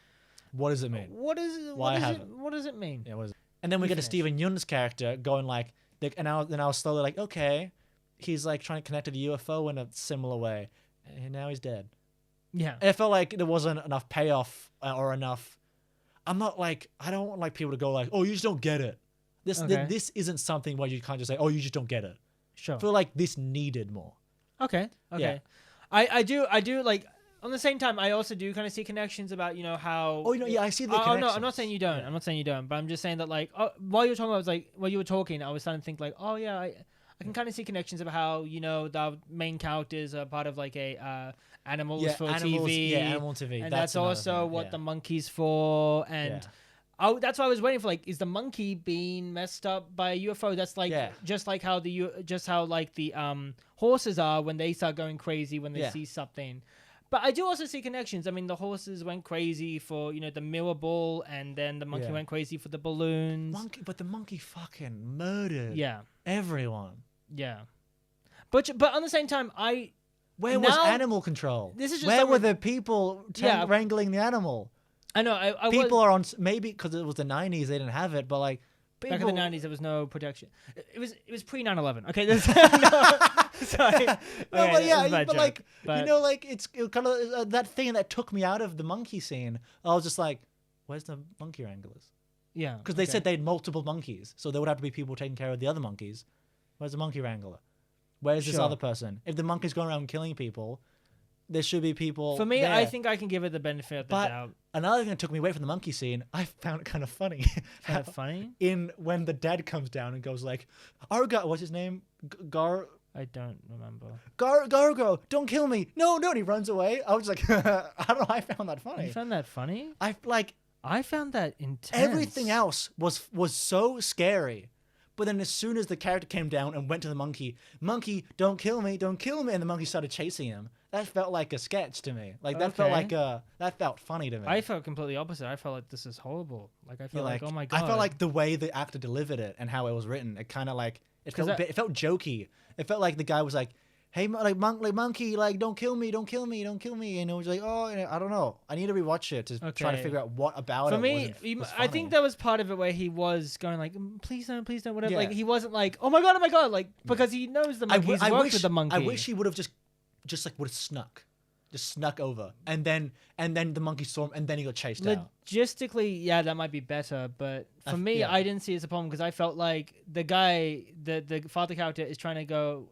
What does it mean? What is Why what does haven't? it what does it mean? Yeah, what is it? And then we get to finish. Steven Yeun's character going like, and I was slowly like, okay, he's like trying to connect to the UFO in a similar way, and now he's dead. Yeah. And I felt like there wasn't enough payoff or enough. I don't want like people to go like, oh, you just don't get it. This isn't something where you can't just say, oh, you just don't get it. Sure. I feel like this needed more. Okay. Yeah. I do like on the same time I also do kind of see connections about how. Oh, I see the Oh no, connections. I'm not saying you don't. Yeah. I'm not saying you don't, but I'm just saying that while you were talking about, while you were talking, I was starting to think oh yeah, I can kind of see connections about how the main characters are part of like a animals for TV. Yeah, animal TV. And that's also what the monkey's for. And that's why I was waiting for is the monkey being messed up by a UFO? That's just like how the horses are when they start going crazy when they see something. But I do also see connections. I mean, the horses went crazy for the mirror ball, and then the monkey went crazy for the balloons. But the monkey fucking murdered. Yeah. Everyone. Yeah. But on the same time, where was animal control? This is just where were the people wrangling the animal? I know. People are on, maybe because it was the 90s, they didn't have it, but like back in the 90s, there was no protection. It was pre 9/11. Okay, sorry. It's kind of that thing that took me out of the monkey scene. I was just like, where's the monkey wranglers? Yeah, because they said they had multiple monkeys, so there would have to be people taking care of the other monkeys. Where's the monkey wrangler? Where's this other person? If the monkey's going around killing people, there should be people. For me, there. I think I can give it the benefit of the doubt. Another thing that took me away from the monkey scene, I found it kind of funny. When the dad comes down and goes like, "Arga, what's his name? I don't remember. Gargo, don't kill me! No!" And he runs away. I was like, I don't know. I found that funny. You found that funny? I found that intense. Everything else was so scary. But then as soon as the character came down and went to the monkey, don't kill me, and the monkey started chasing him. That felt like a sketch to me. That felt funny to me. I felt completely opposite. I felt like this is horrible. I felt like, oh my god. I felt like the way the actor delivered it and how it was written, it kind of it felt jokey. It felt like the guy was like, "Hey, monkey, don't kill me, and it was like, "Oh, I don't know. I need to rewatch it to try to figure out what about it." For me, I think there was part of it where he was going like, "Please don't, whatever." Yeah. He wasn't like, "Oh my god," because he knows the monkey. He's worked with the monkey. I wish he would have just would have snuck over, and then the monkey saw him, and then he got chased out. Logistically, yeah, that might be better, but for me, I didn't see it as a problem because I felt like the guy, the father character, is trying to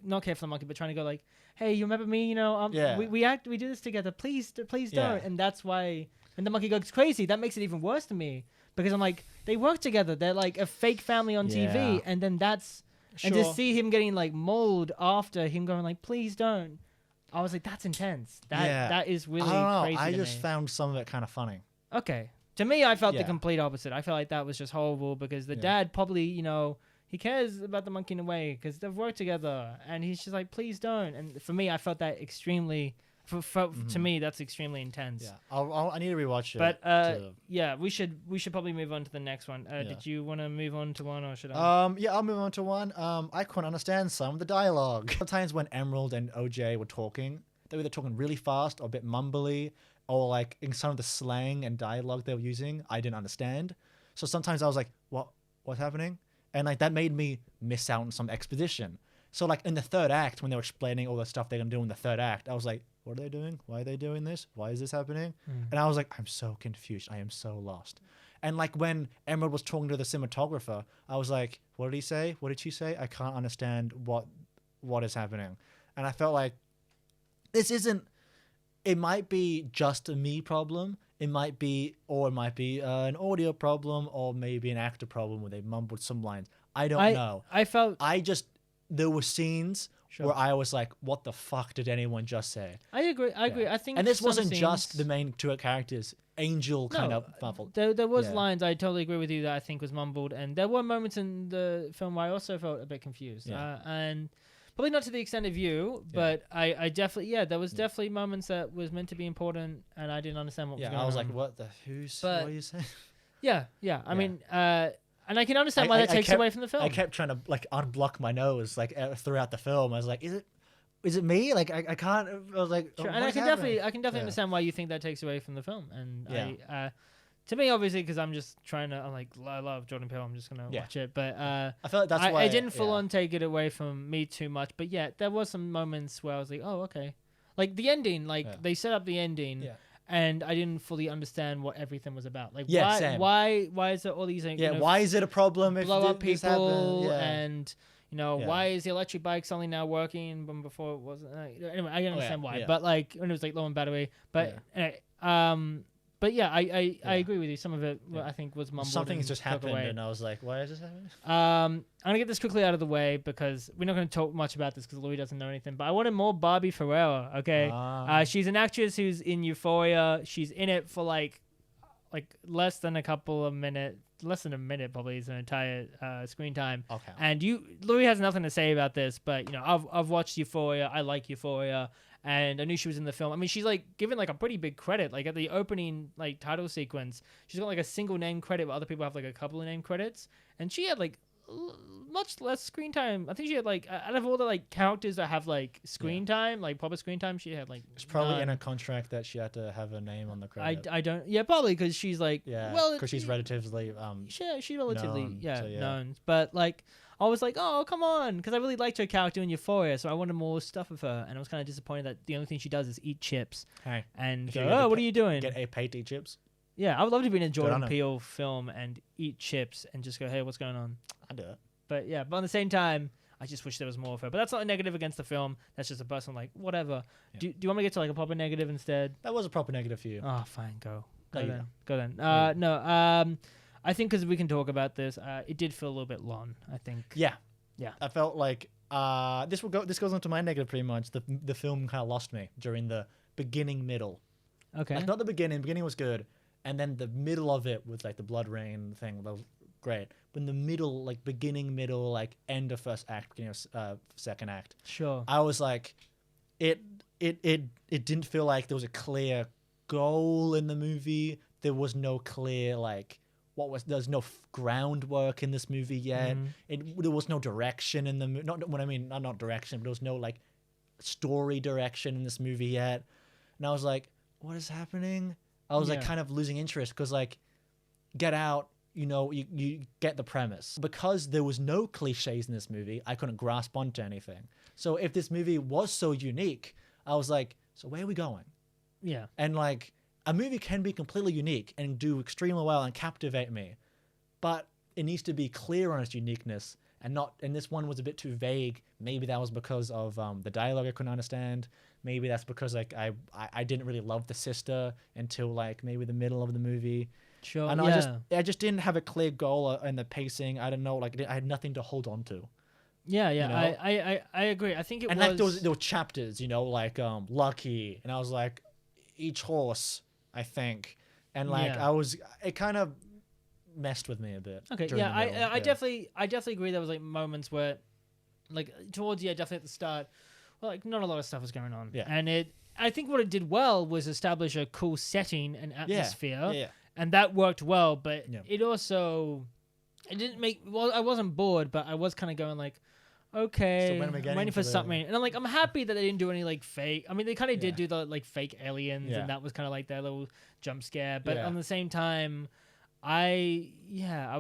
not care for the monkey, but trying to go like, "Hey, you remember me? We do this together. Please don't." And that's why, and the monkey goes crazy. That makes it even worse to me because I'm like, they work together. They're like a fake family on TV, and then and to see him getting like mauled after him going like, "Please don't." I was like, that's intense. That is really crazy. I just found some of it kind of funny. Okay. To me, I felt the complete opposite. I felt like that was just horrible because the dad probably, he cares about the monkey in a way because they've worked together. And he's just like, please don't. And for me, I felt that extremely... To me, that's extremely intense. Yeah, I need to rewatch it. But we should probably move on to the next one. Did you want to move on to one or should I? I'll move on to one. I couldn't understand some of the dialogue. Sometimes when Emerald and OJ were talking, they were either talking really fast or a bit mumbly, or like in some of the slang and dialogue they were using, I didn't understand. So sometimes I was like, what's happening? And like that made me miss out on some exposition. So like in the third act, when they were explaining all the stuff they're gonna do in the third act, I was like, what are they doing? Why are they doing this? Why is this happening? And I was like, I'm so confused. I am so lost. And like when Emerald was talking to the cinematographer, I was like, what did he say? What did she say? I can't understand what is happening. And I felt like it might be just a me problem. It might be an audio problem, or maybe an actor problem where they mumbled some lines. I don't know. There were scenes where I was like, what the fuck did anyone just say? I agree. I think, and this wasn't just the main two characters. Angel kind of mumbled. There was lines, I totally agree with you, that I think was mumbled, and there were moments in the film where I also felt a bit confused. And probably not to the extent of you, but I definitely, there was definitely moments that was meant to be important, and I didn't understand what was going on. I was like, what are you saying? I mean, and I can understand why that takes away from the film. I kept trying to like unblock my nose like throughout the film. I was like, is it me? Like I can't. I was like, Sure. oh, And what I is can happening? definitely understand why you think that takes away from the film. And Yeah. to me, obviously, because I'm just trying to, I love Jordan Peele. I'm just gonna watch it. But I feel like that's why I didn't full on take it away from me too much. But yeah, there was some moments where I was like, oh, okay. Like the ending, they set up the ending. Yeah. And I didn't fully understand what everything was about. Like, same. why is there all these, why is it a problem if blow up this people happened? and why is the electric bike suddenly now working when before it wasn't? Anyway, I understand why. yeah. But like when it was like low and battery. But but yeah, I agree with you. Some of it I think was mumbled. Something's just took happened, away. and I was like, why is this happening? I'm gonna get this quickly out of the way because we're not gonna talk much about this because Louis doesn't know anything. But I wanted more Barbie Ferreira. Okay, she's an actress who's in Euphoria. She's in it for like less than a minute probably is an entire screen time. Okay. And Louis has nothing to say about this, but I've watched Euphoria. I like Euphoria. And I knew she was in the film. I mean, she's like given like a pretty big credit. Like at the opening like title sequence, she's got like a single name credit, but other people have like a couple of name credits. And she had like much less screen time. I think she had like out of all the like characters that have like screen time, like proper screen time, she had like. It's probably in a contract that she had to have her name on the credit. I don't. Yeah, probably because she's like. Yeah. Well, because she's relatively. She's relatively known, known, but like. I was like, oh, come on, because I really liked her character in Euphoria, so I wanted more stuff of her, and I was kind of disappointed that the only thing she does is eat chips. Hey, and go, oh, what are you doing? Get a paid to eat chips? Yeah, I would love to be in a Jordan Peele film and eat chips and just go, hey, what's going on? I'd do it. But yeah, but on the same time, I just wish there was more of her. But that's not a negative against the film. That's just a personal, like, whatever. Yeah. Do you want me to get to like a proper negative instead? That was a proper negative for you. Oh, fine, go then. No. I think because we can talk about this, it did feel a little bit long, I think. Yeah. Yeah. I felt like this goes on to my negative pretty much. The film kind of lost me during the beginning middle. Okay. Like not the beginning. Beginning was good, and then the middle of it was like the blood rain thing. That was great. But in the middle, like beginning, middle, like end of first act, beginning of second act. Sure. I was like, it didn't feel like there was a clear goal in the movie. There was no clear like. There's no groundwork in this movie yet. There was no direction in the movie. Not direction, but there was no like story direction in this movie yet. And I was like, what is happening? I was like kind of losing interest because like Get Out, you get the premise. Because there was no cliches in this movie, I couldn't grasp onto anything. So if this movie was so unique, I was like, so where are we going? Yeah. And like, a movie can be completely unique and do extremely well and captivate me, but it needs to be clear on its uniqueness and this one was a bit too vague. Maybe that was because of the dialogue I couldn't understand. Maybe that's because like I didn't really love the sister until like maybe the middle of the movie. Sure. And I just didn't have a clear goal in the pacing. I don't know, like I had nothing to hold on to. Yeah. I agree. I think it was. And like there were chapters, like Lucky, and I was like, each horse. I think, and like it kind of messed with me a bit. Okay, yeah, I definitely agree. There was like moments where, like towards definitely at the start, well, like not a lot of stuff was going on. Yeah, and I think what it did well was establish a cool setting and atmosphere. Yeah. And that worked well, but it didn't make. Well, I wasn't bored, but I was kind of going like. Okay, I'm waiting for something, and I'm happy that they didn't do any like fake. I mean, they kind of did do the like fake aliens, and that was kind of like their little jump scare. But on the same time, I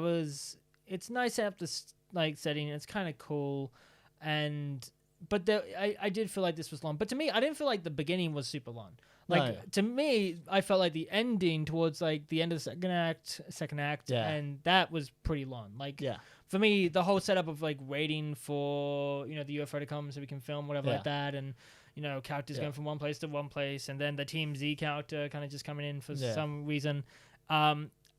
was. It's nice to have this like setting. It's kind of cool, but I did feel like this was long. But to me, I didn't feel like the beginning was super long. Like to me, I felt like the ending towards like the end of the second act, and that was pretty long. Like for me, the whole setup of like waiting for the UFO to come so we can film whatever like that, and characters going from one place to one place, and then the Team Z character kind of just coming in for some reason.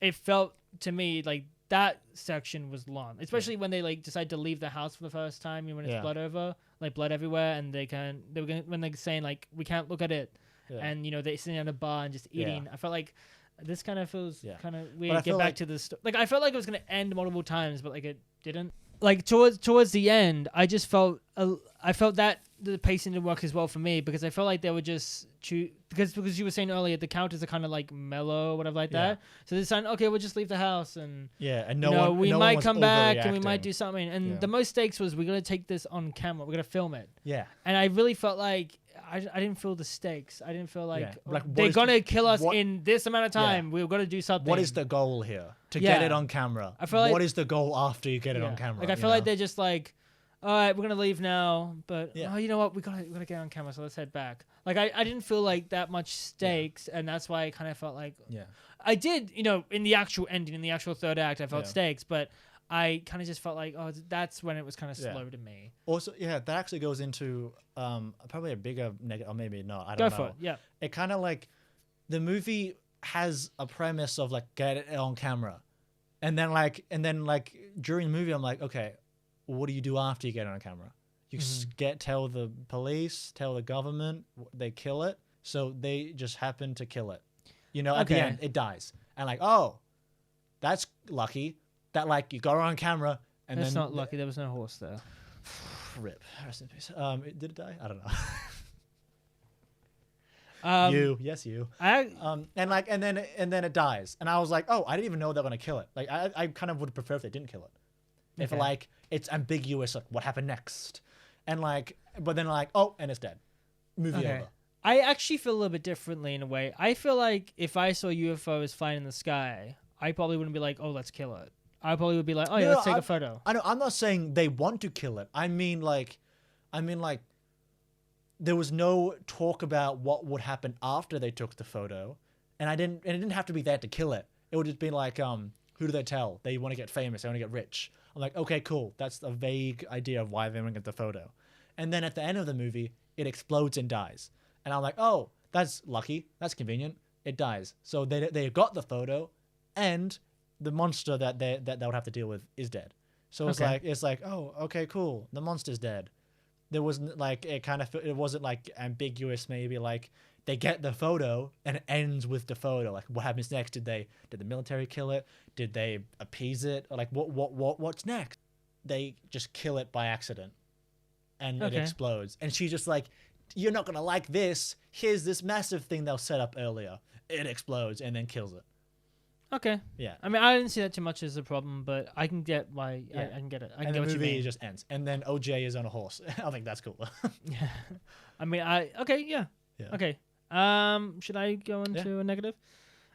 It felt to me like that section was long, especially when they like decide to leave the house for the first time. When it's blood everywhere, and when they're saying like we can't look at it. Yeah. And they're sitting at a bar and just eating. Yeah. I felt like this kind of feels kind of weird. Get back to this. Like I felt like it was gonna end multiple times, but like it didn't. Like towards the end, I just felt I felt that the pacing didn't work as well for me because I felt like they were just because you were saying earlier the characters are kind of like mellow or whatever like that. So they decided, okay, we'll just leave the house and and we might come back and we overreacting. might do something. And the most stakes was we're gonna take this on camera, we're gonna film it. Yeah. And I really felt like I didn't feel the stakes. I didn't feel like, like they're gonna kill us in this amount of time. We've got to do something. What is the goal here? To get it on camera. I feel like, what is the goal after you get it on camera? Like I feel like they're just like, all right, we're gonna leave now, but oh, you know what? We gotta get on camera, so let's head back. Like I didn't feel like that much stakes, and that's why I kind of felt like I did, in the actual ending, in the actual third act, I felt stakes, but I kind of just felt like, oh, that's when it was kind of slow to me. Also, that actually goes into probably a bigger negative, or maybe not. I don't know. Go for it. Yeah. It kind of like the movie has a premise of like get it on camera, and then during the movie, I'm like, okay. What do you do after you get it on camera? You tell the police, tell the government, they kill it. So they just happen to kill it. At the end, it dies. And like, oh, that's lucky that like you got it on camera. And that's not lucky. There was no horse there. Rip. Rest in peace. Did it die? I don't know. Yes, you. And then it dies. And I was like, oh, I didn't even know they were gonna kill it. Like I kind of would prefer if they didn't kill it. If like it's ambiguous, like what happened next, and like, but then like, oh, and it's dead. Movie over. I actually feel a little bit differently in a way. I feel like if I saw UFOs flying in the sky, I probably wouldn't be like, oh, let's kill it. I probably would be like, oh yeah, let's take a photo. I know. I'm not saying they want to kill it. I mean like, there was no talk about what would happen after they took the photo, and it didn't have to be there to kill it. It would just be like, who do they tell? They want to get famous. They want to get rich. I'm like, okay, cool. That's a vague idea of why they want to get the photo. And then at the end of the movie, it explodes and dies. And I'm like, oh, that's lucky. That's convenient. It dies. So they got the photo, and the monster that they would have to deal with is dead. So it's like, oh, okay, cool. The monster's dead. There wasn't like it wasn't like ambiguous. Maybe like they get the photo and it ends with the photo. Like what happens next? Did the military kill it? Did they appease it? Or like what's next? They just kill it by accident, and it explodes. And she's just like, you're not gonna like this. Here's this massive thing they'll set up earlier. It explodes and then kills it. Okay. Yeah. I mean, I didn't see that too much as a problem, but I can get why. I can get it. I can get what you mean. And the movie just ends, and then OJ is on a horse. I think that's cool. Yeah. I mean, yeah. Okay. Should I go into a negative?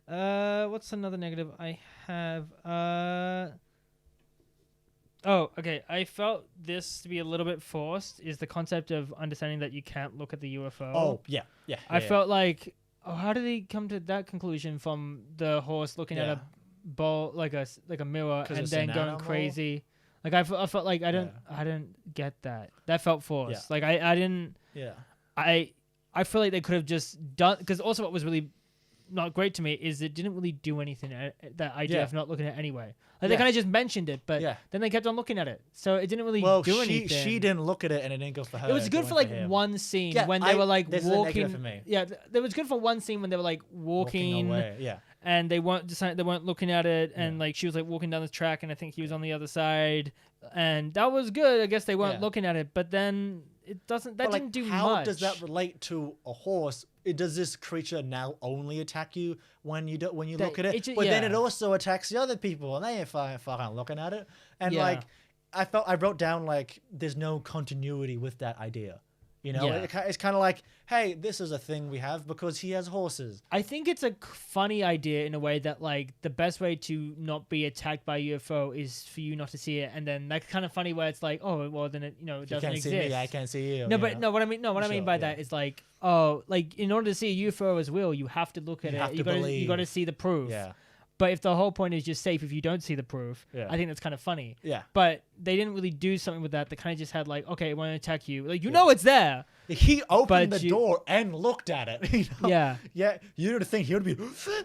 What's another negative I have? Oh, okay. I felt this to be a little bit forced. Is the concept of understanding that you can't look at the UFO? Oh, yeah. I felt like, how did he come to that conclusion from the horse looking at a ball like a mirror and then going animal? Crazy? Like I felt like I didn't get that. That felt forced. Yeah. Like I didn't. Yeah. I feel like they could have just done, because also what was really not great to me is it didn't really do anything, that idea of not looking at it anyway. Like they kind of just mentioned it, but then they kept on looking at it, so it didn't really do anything. She didn't look at it, and it didn't go for her. It was good for like one scene when they were like walking. For me. Yeah, it was good for one scene when they were like walking away. Yeah, and they weren't looking at it, and like she was like walking down the track, and I think he was on the other side, and that was good. I guess they weren't looking at it, but then it doesn't. That didn't do much. How does that relate to a horse? Does this creature now only attack you when you look at it? But then it also attacks the other people, and they ain't fucking looking at it. And like, I wrote down like, there's no continuity with that idea. It's kind of like, hey, this is a thing we have because he has horses. I think it's a funny idea in a way that like the best way to not be attacked by a UFO is for you not to see it, and then that's kind of funny where it's like, oh well, then it doesn't exist. You can't see me, I can't see you. What I mean by that is like, oh, like in order to see a UFO as real, you have to look at it. You got to see the proof. Yeah. But if the whole point is just safe if you don't see the proof, I think that's kind of funny. Yeah. But they didn't really do something with that. They kind of just had like, okay, it won't attack you. Like, know it's there. He opened the door and looked at it. Yeah. Yeah. You would think he would be,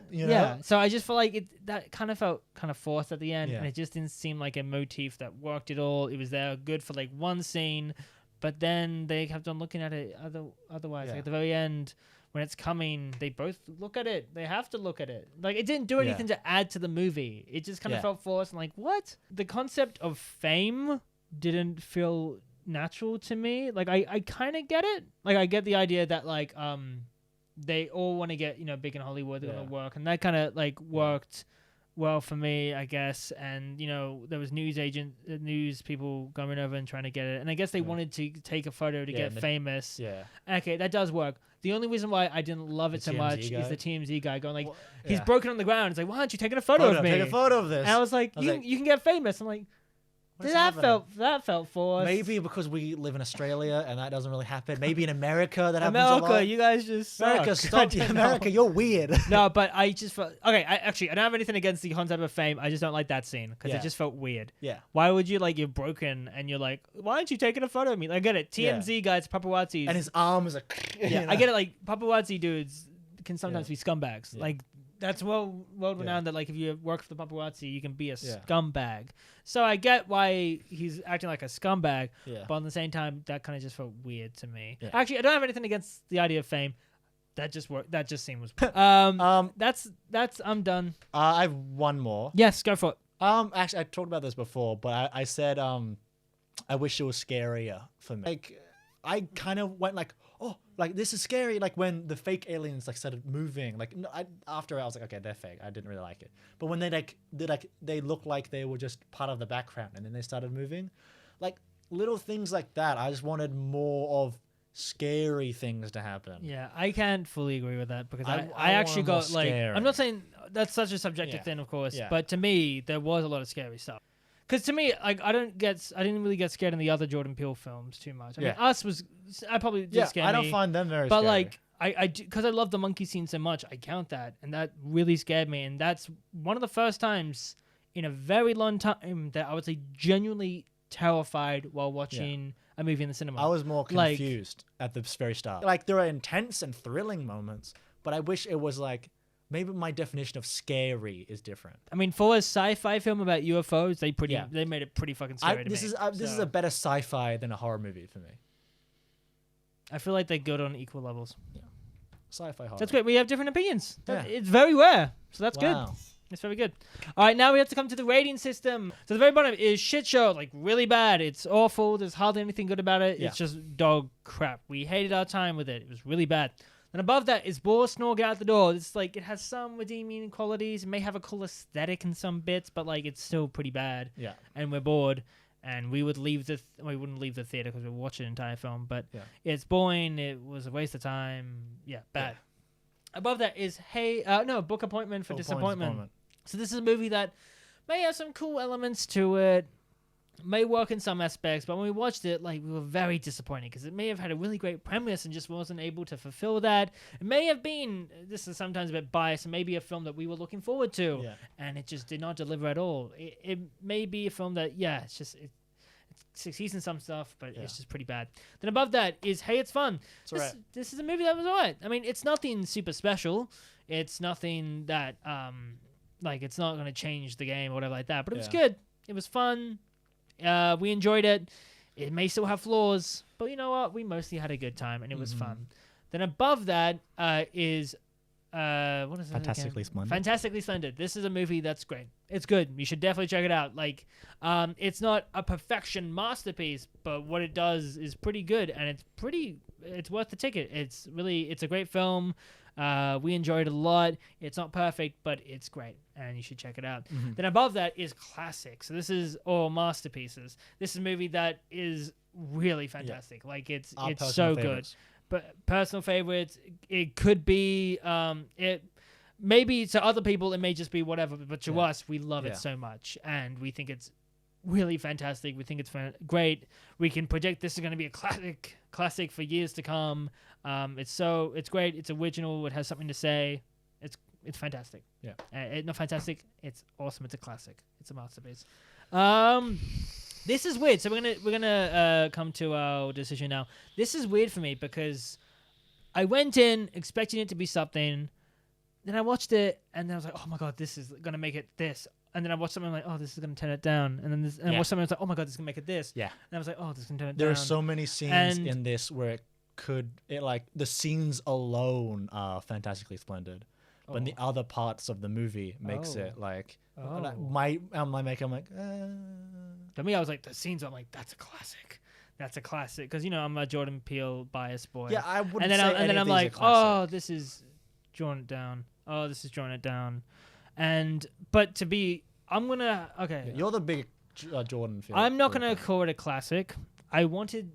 Yeah. So I just feel like that kind of felt kind of forced at the end. Yeah. And it just didn't seem like a motif that worked at all. It was there good for like one scene. But then they kept on looking at it otherwise. Like at the very end, when it's coming, they both look at it. They have to look at it. Like, it didn't do anything to add to the movie. It just kind of felt forced and like, what? The concept of fame didn't feel natural to me. Like I kind of get it. Like I get the idea that like they all want to get, you know, big in Hollywood. They're gonna work, and that kind of like worked well for me, I guess. And you know, there was news people going over and trying to get it, and I guess they wanted to take a photo to get famous. Yeah. Okay, that does work. The only reason why I didn't love it so much is the TMZ guy going like, he's broken on the ground. It's like, why aren't you taking a photo of me? Take a photo of this. And I was like, you can get famous. I'm like, that felt forced. Maybe because we live in Australia and that doesn't really happen. Maybe in America that happens a lot. You guys just suck. America, stop. America, you're weird. No, but I just felt okay. I don't have anything against the concept of fame. I just don't like that scene because it just felt weird. Yeah. Why would you like, you're broken and you're like, why aren't you taking a photo of me? I get it. TMZ guys, paparazzis, and his arm is like. Yeah, I get it. Like paparazzi dudes can sometimes be scumbags. Yeah. Like. That's world renowned that like if you work for the paparazzi, you can be a scumbag. So I get why he's acting like a scumbag, but at the same time, that kind of just felt weird to me. Yeah. Actually, I don't have anything against the idea of fame. That just worked. That just seemed was. That's I'm done. I have one more. Yes, go for it. Actually, I talked about this before, but I said I wish it was scarier for me. Like I kind of went like, oh, like this is scary. Like when the fake aliens like started moving, like no, after I was like, okay, they're fake. I didn't really like it. But when they looked like they were just part of the background, and then they started moving, like little things like that. I just wanted more of scary things to happen. Yeah, I can't fully agree with that because I actually got like, I'm not saying that's such a subjective thing, of course, but to me there was a lot of scary stuff. Because to me, like I didn't really get scared in the other Jordan Peele films too much. I mean, I probably did scare me. I don't find them very but scary. Like because I love the monkey scene so much, I count that, and that really scared me. And that's one of the first times in a very long time that I was like genuinely terrified while watching a movie in the cinema. I was more confused at the very start. Like there are intense and thrilling moments, but I wish it was like. Maybe my definition of scary is different. I mean, for a sci-fi film about UFOs, they made it pretty fucking scary to me. This is a better sci-fi than a horror movie for me. I feel like they're good on equal levels. Yeah, sci-fi horror. That's great. We have different opinions. It's very rare, so that's good. It's very good. All right, now we have to come to the rating system. So the very bottom is shit show, like really bad. It's awful. There's hardly anything good about it. It's just dog crap. We hated our time with it. It was really bad. And above that is bore, snore, get out the door. It's like it has some redeeming qualities. It may have a cool aesthetic in some bits, but like it's still pretty bad. Yeah. And we're bored, and we would leave we wouldn't leave the theater because we would watch the entire film. But it's boring. It was a waste of time. Yeah, bad. Yeah. Above that is book appointment for disappointment. So this is a movie that may have some cool elements to it. May work in some aspects, but when we watched it, like we were very disappointed because it may have had a really great premise and just wasn't able to fulfill that. It may have been, this is sometimes a bit biased, maybe a film that we were looking forward to, and it just did not deliver at all. It may be a film that, it's just it succeeds in some stuff, but it's just pretty bad. Then above that is, hey, it's fun. This is a movie that was alright. I mean, it's nothing super special. It's nothing that like it's not going to change the game or whatever like that. But it was good. It was fun. We enjoyed it. It may still have flaws, but you know what? We mostly had a good time, and it was fun. Then above that is what is it? Fantastically Splendid. Fantastically Splendid. This is a movie that's great. It's good. You should definitely check it out. Like, it's not a perfection masterpiece, but what it does is pretty good, and it's worth the ticket. It's a great film. We enjoyed it a lot. It's not perfect, but it's great, and you should check it out. Then above that is classic. So this is all masterpieces. This is a movie that is really fantastic. Like it's so good. But personal favorites, it could be it maybe to other people it may just be whatever, but to us we love it so much, and we think it's really fantastic. We think it's great. We can predict this is going to be a classic for years to come. It's great. It's original. It has something to say. It's fantastic. Yeah. Not fantastic. It's awesome. It's a classic. It's a masterpiece. This is weird. So we're gonna come to our decision now. This is weird for me because I went in expecting it to be something. Then I watched it and then I was like, oh my god, this is gonna make it this. And then I watched something like, oh, this is gonna turn it down. And then I watched something I was like, oh my god, this is gonna make it this. Yeah. And I was like, oh, this is gonna turn it down. There are so many scenes in this where the scenes alone are fantastically splendid. But the other parts of the movie makes it like my makeup. I'm like, to me, I was like, the scenes. I'm like, that's a classic. that's a classic. Because I'm a Jordan Peele bias boy. Yeah, I wouldn't and then say and then I'm any of these like, are classic. oh, this is drawing it down. Oh, this is drawing it down. But to be, I'm gonna okay. You're the big Jordan film. I'm not gonna call it a classic. I wanted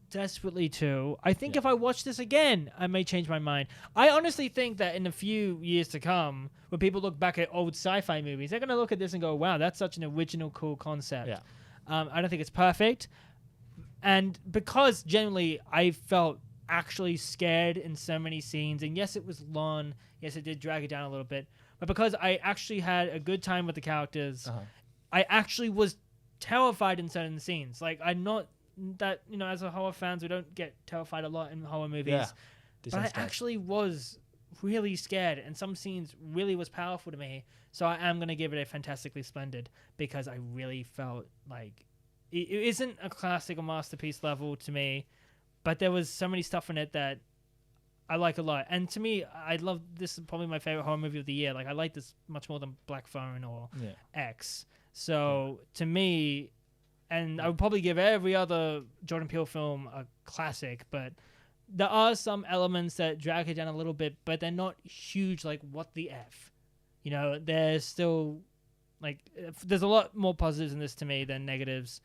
desperately to. I think if I watch this again, I may change my mind. I honestly think that in a few years to come, when people look back at old sci-fi movies, they're gonna look at this and go, "Wow, that's such an original, cool concept." Yeah. I don't think it's perfect, and because generally I felt actually scared in so many scenes, and yes, it was long. Yes, it did drag it down a little bit, but because I actually had a good time with the characters, I actually was terrified in certain scenes. Like I'm not that as a horror fans, we don't get terrified a lot in horror movies. Yeah. But I actually was really scared, and some scenes really was powerful to me. So I am gonna give it a fantastically splendid because I really felt like it isn't a classic or masterpiece level to me, but there was so many stuff in it that I like a lot. And to me, I love this. Is probably my favorite horror movie of the year. Like I like this much more than Black Phone or X. So to me. And I would probably give every other Jordan Peele film a classic, but there are some elements that drag it down a little bit, but they're not huge like what the F. There's still, there's a lot more positives in this to me than negatives.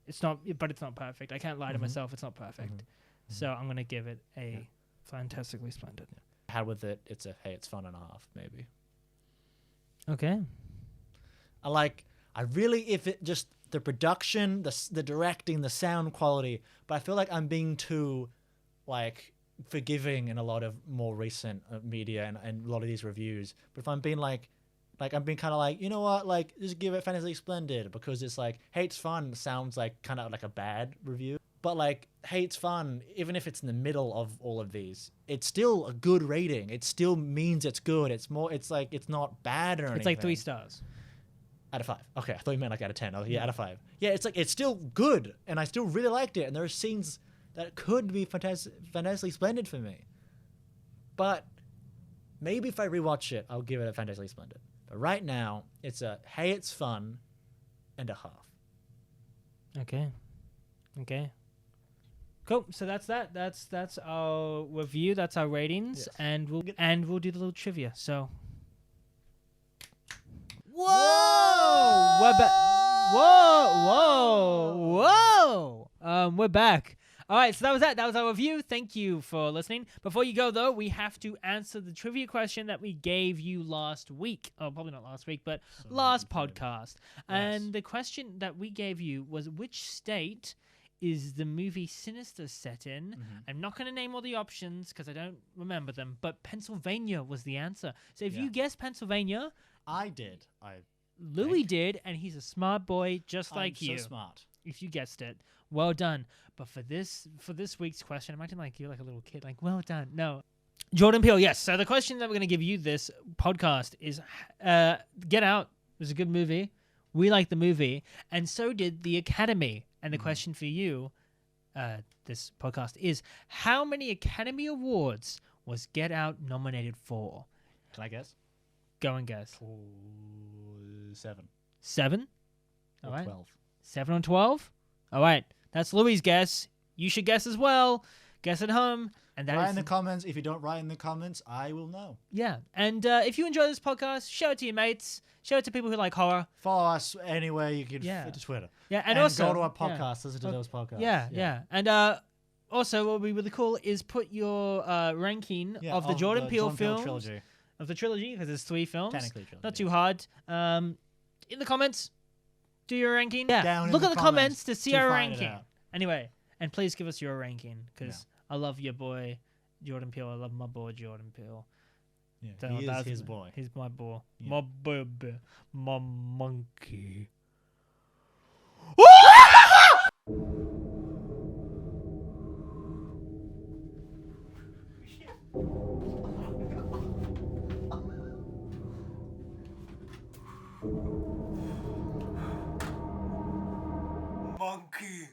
But it's not perfect. I can't lie to myself. It's not perfect. So I'm going to give it a fantastically splendid. Had with it, it's fun and a half, maybe. Okay. If it just the production, the directing, the sound quality, but I feel like I'm being too, forgiving in a lot of more recent media and a lot of these reviews. But if I'm being I'm being kind of you know what, just give it Fantasy Splendid because it's hey, it's fun sounds kind of like a bad review. But hey, it's fun, even if it's in the middle of all of these, it's still a good rating. It still means it's good. It's not bad or anything. It's 3 stars. Out of 5. Okay, I thought you meant out of 10. Oh, yeah, out of 5. Yeah, it's still good, and I still really liked it, and there are scenes that could be fantastically splendid for me. But maybe if I rewatch it, I'll give it a fantastically splendid. But right now, it's a hey, it's fun, and a half. Okay. Cool. So that's that. That's our review. That's our ratings, and we'll do the little trivia. So. Whoa! We're back. All right, so that was that. That was our review. Thank you for listening. Before you go, though, we have to answer the trivia question that we gave you last week. Oh, probably not last week, but last podcast. Yes. And the question that we gave you was, which state is the movie Sinister set in? I'm not going to name all the options because I don't remember them, but Pennsylvania was the answer. So if you guessed Pennsylvania... I did. Louis did, and he's a smart boy just like you. So smart. If you guessed it, well done. But for this week's question, imagine you're like a little kid, well done. No, Jordan Peele. Yes. So the question that we're going to give you this podcast is, Get Out was a good movie. We liked the movie, and so did the Academy. And the question for you, this podcast is, how many Academy Awards was Get Out nominated for? Can I guess? Go and guess. 7. 7? All right. 12. 7 on 12? All right. That's Louis' guess. You should guess as well. Guess at home. And that write in the comments. If you don't write in the comments, I will know. Yeah. And if you enjoy this podcast, show it to your mates. Show it to people who like horror. Follow us anywhere you can to Twitter. Yeah. And also go to our podcast. Listen to those podcasts. Yeah. And also, what would be really cool is put your ranking of the Jordan Peele films. Trilogy. Of the trilogy, because there's 3 films. Technically trilogy. Not too hard. In the comments, do your ranking. Yeah. Look at the comments to see our ranking. Anyway, and please give us your ranking, because I love your boy, Jordan Peele. I love my boy, Jordan Peele. Yeah, he is his boy. He's my boy. Yeah. My baby. My monkey. Monkey.